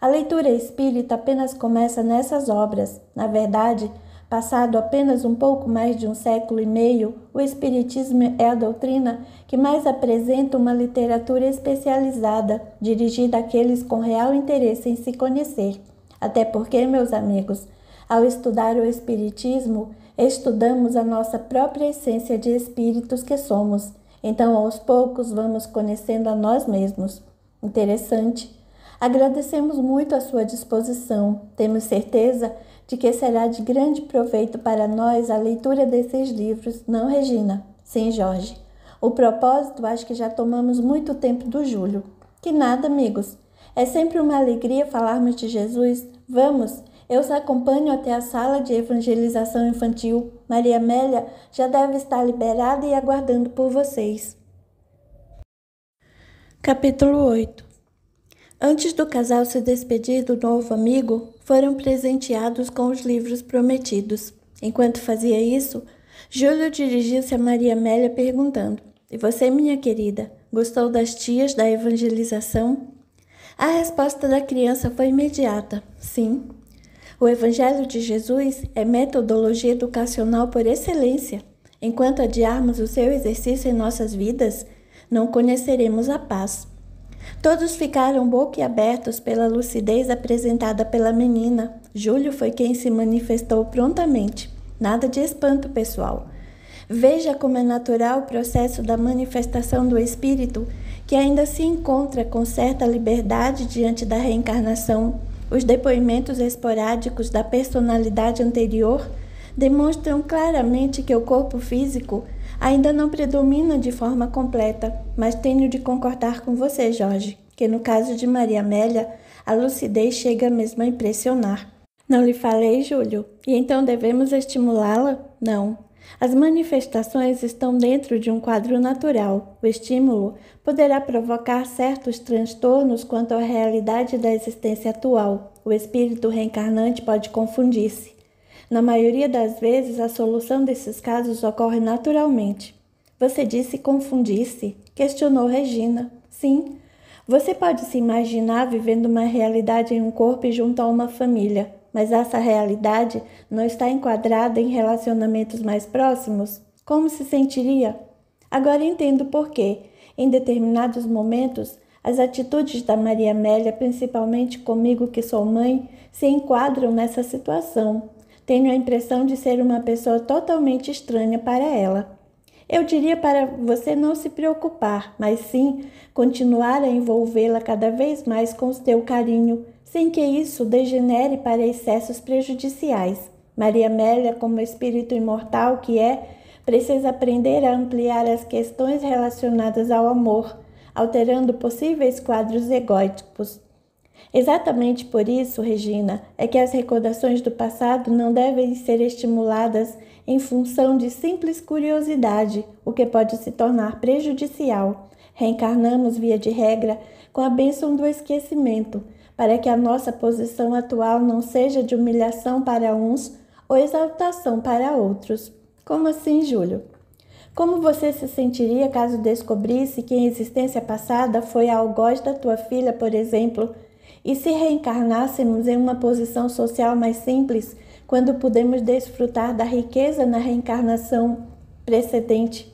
a leitura espírita apenas começa nessas obras. Na verdade, passado apenas um pouco mais de um século e meio, o Espiritismo é a doutrina que mais apresenta uma literatura especializada, dirigida àqueles com real interesse em se conhecer. Até porque, meus amigos, ao estudar o Espiritismo, estudamos a nossa própria essência de espíritos que somos. Então, aos poucos, vamos conhecendo a nós mesmos. Interessante. Agradecemos muito a sua disposição. Temos certeza de que será de grande proveito para nós a leitura desses livros, não, Regina? Sim, Jorge. O propósito, acho que já tomamos muito tempo do Júlio. Que nada, amigos. É sempre uma alegria falarmos de Jesus. Vamos, eu os acompanho até a sala de evangelização infantil. Maria Amélia já deve estar liberada e aguardando por vocês. Capítulo 8. Antes do casal se despedir do novo amigo, foram presenteados com os livros prometidos. Enquanto fazia isso, Júlio dirigiu-se a Maria Amélia perguntando: "E você, minha querida, gostou das tias da evangelização?" A resposta da criança foi imediata: "Sim." O Evangelho de Jesus é metodologia educacional por excelência. Enquanto adiarmos o seu exercício em nossas vidas, não conheceremos a paz. Todos ficaram boquiabertos pela lucidez apresentada pela menina. Júlio foi quem se manifestou prontamente. Nada de espanto, pessoal. Veja como é natural o processo da manifestação do espírito, que ainda se encontra com certa liberdade diante da reencarnação. Os depoimentos esporádicos da personalidade anterior demonstram claramente que o corpo físico ainda não predomina de forma completa, mas tenho de concordar com você, Jorge, que no caso de Maria Amélia, a lucidez chega mesmo a impressionar. Não lhe falei, Júlio? E então devemos estimulá-la? Não. As manifestações estão dentro de um quadro natural. O estímulo poderá provocar certos transtornos quanto à realidade da existência atual. O espírito reencarnante pode confundir-se. Na maioria das vezes, a solução desses casos ocorre naturalmente. Você disse confundir-se? Questionou Regina. Sim. Você pode se imaginar vivendo uma realidade em um corpo e junto a uma família, mas essa realidade não está enquadrada em relacionamentos mais próximos? Como se sentiria? Agora entendo por quê. Em determinados momentos, as atitudes da Maria Amélia, principalmente comigo que sou mãe, se enquadram nessa situação. Tenho a impressão de ser uma pessoa totalmente estranha para ela. Eu diria para você não se preocupar, mas sim continuar a envolvê-la cada vez mais com o seu carinho, sem que isso degenere para excessos prejudiciais. Maria Amélia, como espírito imortal que é, precisa aprender a ampliar as questões relacionadas ao amor, alterando possíveis quadros egóicos. Exatamente por isso, Regina, é que as recordações do passado não devem ser estimuladas em função de simples curiosidade, o que pode se tornar prejudicial. Reencarnamos, via de regra, com a bênção do esquecimento, para que a nossa posição atual não seja de humilhação para uns ou exaltação para outros. Como assim, Júlio? Como você se sentiria caso descobrisse que em existência passada foi a algoz da tua filha, por exemplo, e se reencarnássemos em uma posição social mais simples, quando podemos desfrutar da riqueza na reencarnação precedente?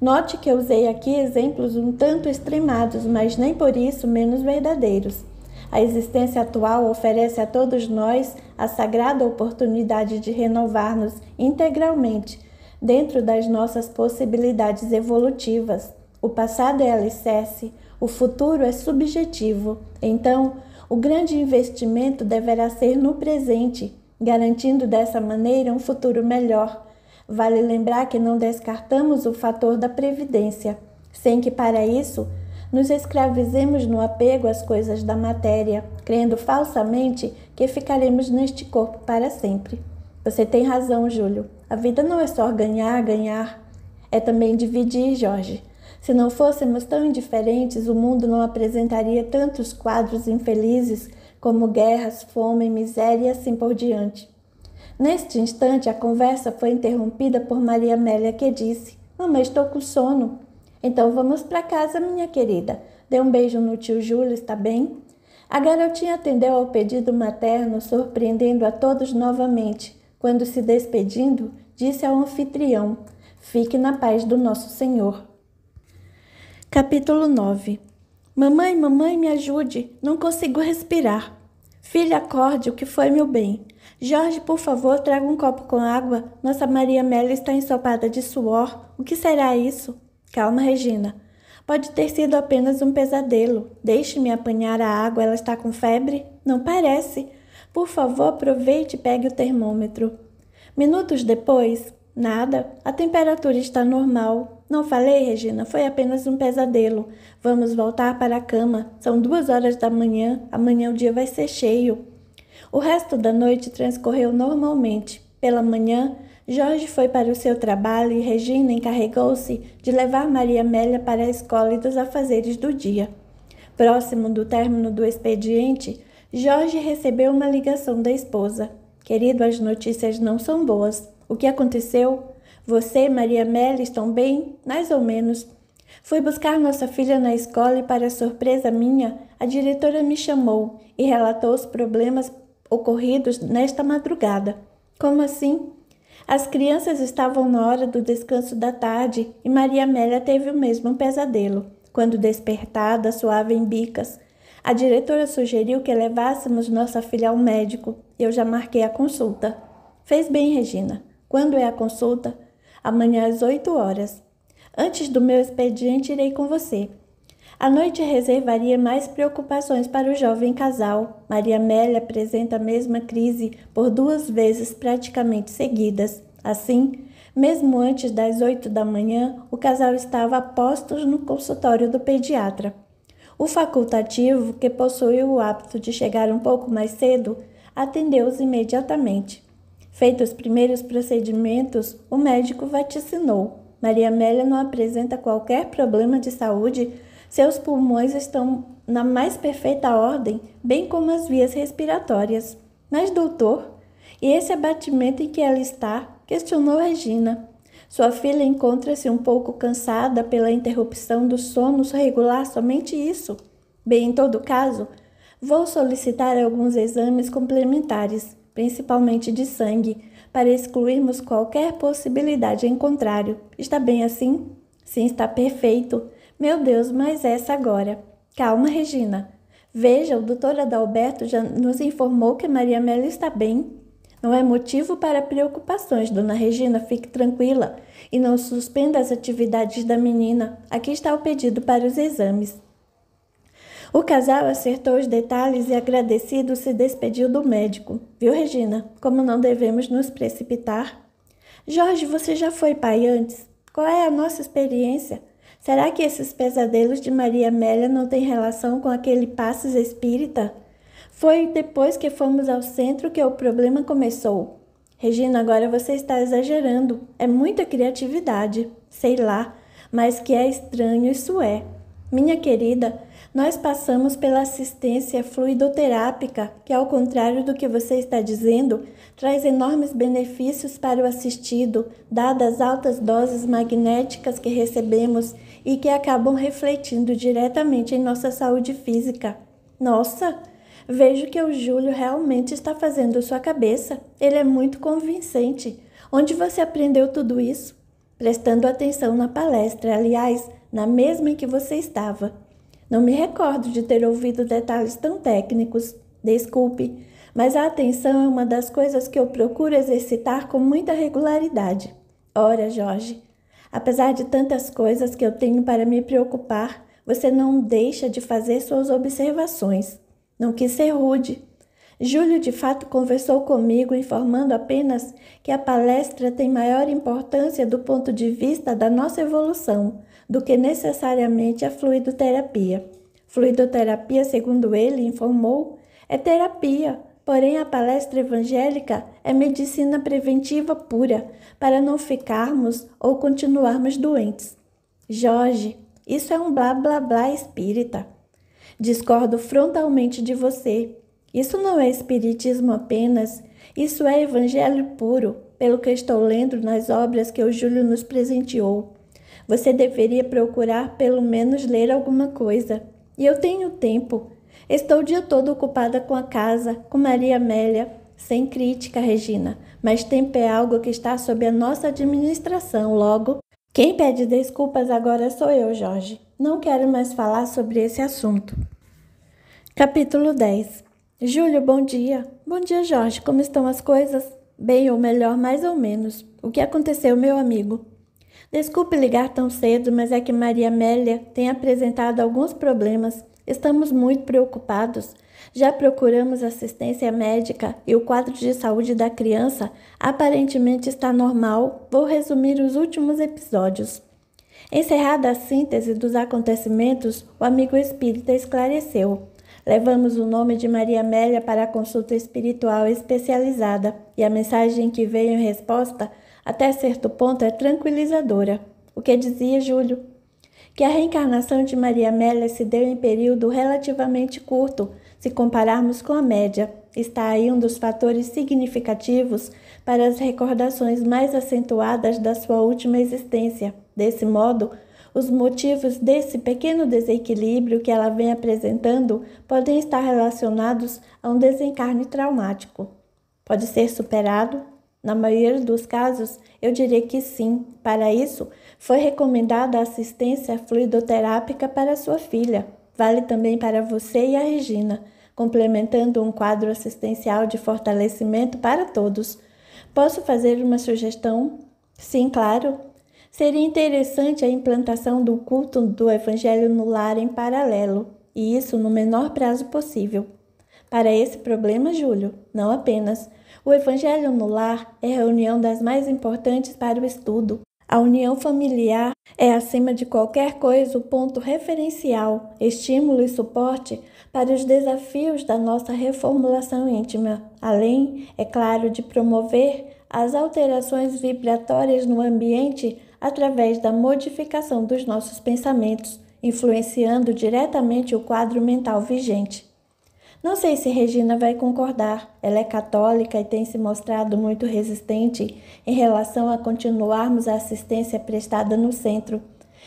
Note que eu usei aqui exemplos um tanto extremados, mas nem por isso menos verdadeiros. A existência atual oferece a todos nós a sagrada oportunidade de renovar-nos integralmente dentro das nossas possibilidades evolutivas. O passado é alicerce, o futuro é subjetivo. Então, o grande investimento deverá ser no presente, garantindo dessa maneira um futuro melhor. Vale lembrar que não descartamos o fator da previdência, sem que para isso nos escravizemos no apego às coisas da matéria, crendo falsamente que ficaremos neste corpo para sempre. Você tem razão, Júlio. A vida não é só ganhar, ganhar. É também dividir, Jorge. Se não fôssemos tão indiferentes, o mundo não apresentaria tantos quadros infelizes como guerras, fome, miséria e assim por diante. Neste instante, a conversa foi interrompida por Maria Amélia, que disse: Mamãe, estou com sono. Então vamos para casa, minha querida. Dê um beijo no tio Júlio, está bem? A garotinha atendeu ao pedido materno, surpreendendo a todos novamente. Quando se despedindo, disse ao anfitrião: Fique na paz do nosso Senhor. Capítulo 9. Mamãe, mamãe, me ajude. Não consigo respirar. Filha, acorde, o que foi, meu bem? Jorge, por favor, traga um copo com água. Nossa Maria Amélia está ensopada de suor. O que será isso? Calma, Regina. Pode ter sido apenas um pesadelo. Deixe-me apanhar a água. Ela está com febre? Não parece. Por favor, aproveite e pegue o termômetro. Minutos depois, nada. A temperatura está normal. Não falei, Regina? Foi apenas um pesadelo. Vamos voltar para a cama. São 2 horas da manhã. Amanhã o dia vai ser cheio. O resto da noite transcorreu normalmente. Pela manhã, Jorge foi para o seu trabalho e Regina encarregou-se de levar Maria Amélia para a escola e dos afazeres do dia. Próximo do término do expediente, Jorge recebeu uma ligação da esposa. Querido, as notícias não são boas. O que aconteceu? Você e Maria Amélia estão bem? Mais ou menos. Fui buscar nossa filha na escola e, para surpresa minha, a diretora me chamou e relatou os problemas ocorridos nesta madrugada. Como assim? As crianças estavam na hora do descanso da tarde e Maria Amélia teve o mesmo pesadelo. Quando despertada, suava em bicas. A diretora sugeriu que levássemos nossa filha ao médico. Eu já marquei a consulta. Fez bem, Regina. Quando é a consulta? Amanhã às 8 horas. Antes do meu expediente, irei com você. A noite reservaria mais preocupações para o jovem casal. Maria Amélia apresenta a mesma crise por 2 vezes praticamente seguidas. Assim, mesmo antes das 8 da manhã, o casal estava a postos no consultório do pediatra. O facultativo, que possuiu o hábito de chegar um pouco mais cedo, atendeu-os imediatamente. Feitos os primeiros procedimentos, o médico vaticinou: Maria Amélia não apresenta qualquer problema de saúde. Seus pulmões estão na mais perfeita ordem, bem como as vias respiratórias. Mas, doutor, e esse abatimento em que ela está? Questionou Regina. Sua filha encontra-se um pouco cansada pela interrupção do sono regular, somente isso. Bem, em todo caso, vou solicitar alguns exames complementares, principalmente de sangue, para excluirmos qualquer possibilidade em contrário. Está bem assim? Sim, está perfeito. Meu Deus, mas essa agora. Calma, Regina. Veja, o doutor Adalberto já nos informou que Maria Amélia está bem. Não é motivo para preocupações, dona Regina, fique tranquila e não suspenda as atividades da menina. Aqui está o pedido para os exames. O casal acertou os detalhes e, agradecido, se despediu do médico. Viu, Regina, como não devemos nos precipitar? Jorge, você já foi pai antes? Qual é a nossa experiência? Será que esses pesadelos de Maria Amélia não têm relação com aquele passes espírita? Foi depois que fomos ao centro que o problema começou. Regina, agora você está exagerando. É muita criatividade. Sei lá, mas que é estranho isso é. Minha querida, nós passamos pela assistência fluidoterápica, que, ao contrário do que você está dizendo, traz enormes benefícios para o assistido, dadas as altas doses magnéticas que recebemos e que acabam refletindo diretamente em nossa saúde física. Nossa, vejo que o Júlio realmente está fazendo sua cabeça. Ele é muito convincente. Onde você aprendeu tudo isso? Prestando atenção na palestra, aliás, na mesma em que você estava. Não me recordo de ter ouvido detalhes tão técnicos. Desculpe, mas a atenção é uma das coisas que eu procuro exercitar com muita regularidade. Ora, Jorge, apesar de tantas coisas que eu tenho para me preocupar, você não deixa de fazer suas observações. Não quis ser rude. Júlio de fato conversou comigo, informando apenas que a palestra tem maior importância do ponto de vista da nossa evolução do que necessariamente a fluidoterapia. Fluidoterapia, segundo ele informou, é terapia, porém a palestra evangélica é medicina preventiva pura, para não ficarmos ou continuarmos doentes. Jorge, isso é um blá blá blá espírita. Discordo frontalmente de você. Isso não é espiritismo apenas, isso é evangelho puro, pelo que estou lendo nas obras que o Júlio nos presenteou. Você deveria procurar pelo menos ler alguma coisa. E eu tenho tempo. Estou o dia todo ocupada com a casa, com Maria Amélia. Sem crítica, Regina, mas tempo é algo que está sob a nossa administração, logo. Quem pede desculpas agora sou eu, Jorge. Não quero mais falar sobre esse assunto. Capítulo 10. Júlio, bom dia. Bom dia, Jorge. Como estão as coisas? Bem, ou melhor, mais ou menos. O que aconteceu, meu amigo? Desculpe ligar tão cedo, mas é que Maria Amélia tem apresentado alguns problemas. Estamos muito preocupados. Já procuramos assistência médica e o quadro de saúde da criança aparentemente está normal. Vou resumir os últimos episódios. Encerrada a síntese dos acontecimentos, o amigo espírita esclareceu. Levamos o nome de Maria Amélia para a consulta espiritual especializada e a mensagem que veio em resposta, até certo ponto, é tranquilizadora. O que dizia Júlio? Que a reencarnação de Maria Amélia se deu em período relativamente curto, se compararmos com a média. Está aí um dos fatores significativos para as recordações mais acentuadas da sua última existência. Desse modo, os motivos desse pequeno desequilíbrio que ela vem apresentando podem estar relacionados a um desencarne traumático. Pode ser superado? Na maioria dos casos, eu diria que sim. Para isso, foi recomendada a assistência fluidoterápica para sua filha. Vale também para você e a Regina, complementando um quadro assistencial de fortalecimento para todos. Posso fazer uma sugestão? Sim, claro. Seria interessante a implantação do culto do Evangelho no lar em paralelo, e isso no menor prazo possível. Para esse problema, Júlio, não apenas. O Evangelho no lar é a reunião das mais importantes para o estudo. A união familiar é, acima de qualquer coisa, o ponto referencial, estímulo e suporte para os desafios da nossa reformulação íntima, além, é claro, de promover as alterações vibratórias no ambiente através da modificação dos nossos pensamentos, influenciando diretamente o quadro mental vigente. Não sei se Regina vai concordar. Ela é católica e tem se mostrado muito resistente em relação a continuarmos a assistência prestada no centro.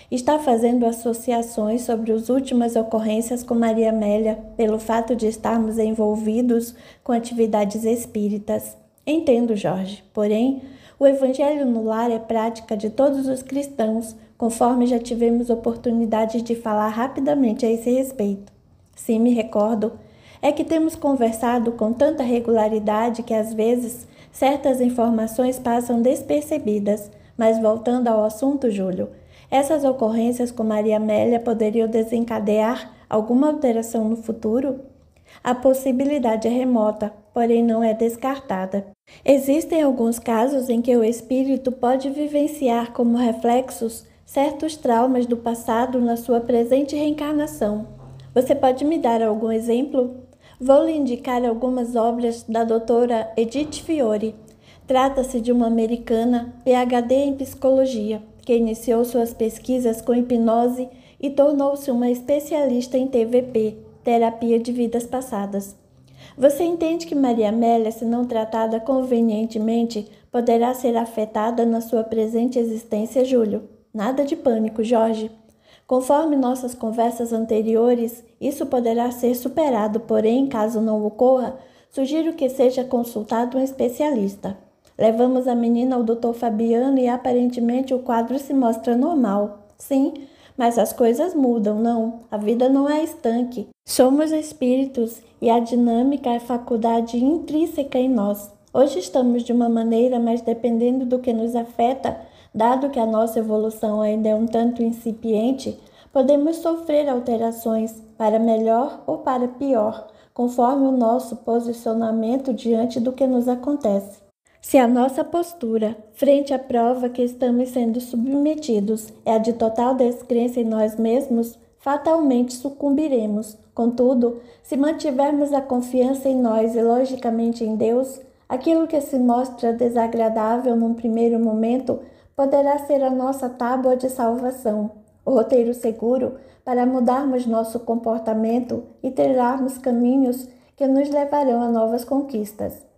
Está fazendo associações sobre as últimas ocorrências com Maria Amélia, pelo fato de estarmos envolvidos com atividades espíritas. Entendo, Jorge. Porém, o Evangelho no lar é prática de todos os cristãos, conforme já tivemos oportunidade de falar rapidamente a esse respeito. Sim, me recordo. É que temos conversado com tanta regularidade que, às vezes, certas informações passam despercebidas. Mas voltando ao assunto, Júlio, essas ocorrências com Maria Amélia poderiam desencadear alguma alteração no futuro? A possibilidade é remota, porém não é descartada. Existem alguns casos em que o espírito pode vivenciar como reflexos certos traumas do passado na sua presente reencarnação. Você pode me dar algum exemplo? Vou lhe indicar algumas obras da doutora Edith Fiore. Trata-se de uma americana, PhD em psicologia, que iniciou suas pesquisas com hipnose e tornou-se uma especialista em TVP, terapia de vidas passadas. Você entende que Maria Amélia, se não tratada convenientemente, poderá ser afetada na sua presente existência, Júlio? Nada de pânico, Jorge. Conforme nossas conversas anteriores, isso poderá ser superado, porém, caso não ocorra, sugiro que seja consultado um especialista. Levamos a menina ao Dr. Fabiano e aparentemente o quadro se mostra normal. Sim, Mas as coisas mudam, não? A vida não é estanque. Somos espíritos e a dinâmica é faculdade intrínseca em nós. Hoje estamos de uma maneira, mas dependendo do que nos afeta, dado que a nossa evolução ainda é um tanto incipiente, podemos sofrer alterações para melhor ou para pior, conforme o nosso posicionamento diante do que nos acontece. Se a nossa postura, frente à prova que estamos sendo submetidos, é a de total descrença em nós mesmos, fatalmente sucumbiremos. Contudo, se mantivermos a confiança em nós e logicamente em Deus, aquilo que se mostra desagradável num primeiro momento poderá ser a nossa tábua de salvação, o roteiro seguro para mudarmos nosso comportamento e trilharmos caminhos que nos levarão a novas conquistas.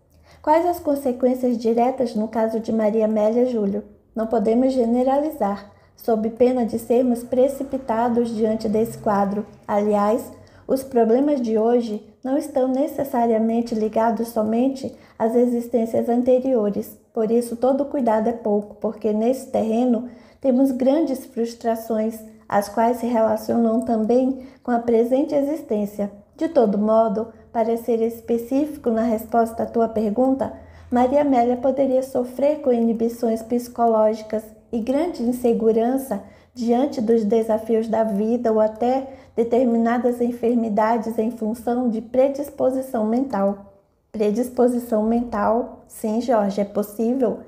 Quais as consequências diretas no caso de Maria Amélia Júlio? Não podemos generalizar, sob pena de sermos precipitados diante desse quadro. Aliás, os problemas de hoje não estão necessariamente ligados somente às existências anteriores. Por isso, todo cuidado é pouco, porque nesse terreno temos grandes frustrações, as quais se relacionam também com a presente existência. De todo modo, para ser específico na resposta à tua pergunta, Maria Amélia poderia sofrer com inibições psicológicas e grande insegurança diante dos desafios da vida ou até determinadas enfermidades em função de predisposição mental. Predisposição mental, sim, Jorge, é possível.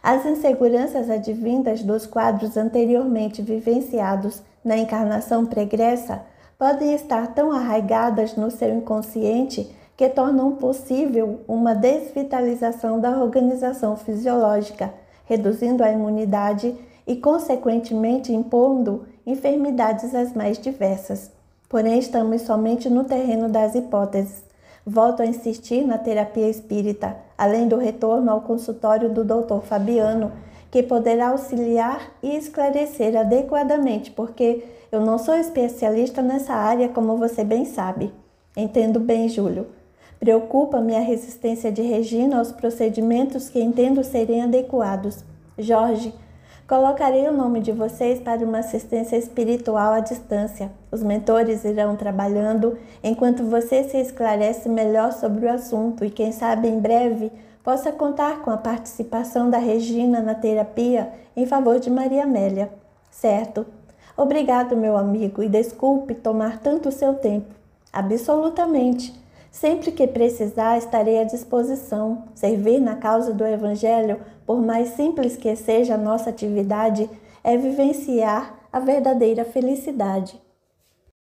As inseguranças advindas dos quadros anteriormente vivenciados na encarnação pregressa podem estar tão arraigadas no seu inconsciente que tornam possível uma desvitalização da organização fisiológica, reduzindo a imunidade e, consequentemente, impondo enfermidades as mais diversas. Porém, estamos somente no terreno das hipóteses. Volto a insistir na terapia espírita, além do retorno ao consultório do Dr. Fabiano, que poderá auxiliar e esclarecer adequadamente, porque eu não sou especialista nessa área, como você bem sabe. Entendo bem, Júlio. Preocupa-me a resistência de Regina aos procedimentos que entendo serem adequados. Jorge, colocarei o nome de vocês para uma assistência espiritual à distância. Os mentores irão trabalhando enquanto você se esclarece melhor sobre o assunto e, quem sabe, em breve, possa contar com a participação da Regina na terapia em favor de Maria Amélia. Certo? Obrigado, meu amigo, e desculpe tomar tanto seu tempo. Absolutamente. Sempre que precisar, estarei à disposição. Servir na causa do Evangelho, por mais simples que seja a nossa atividade, é vivenciar a verdadeira felicidade.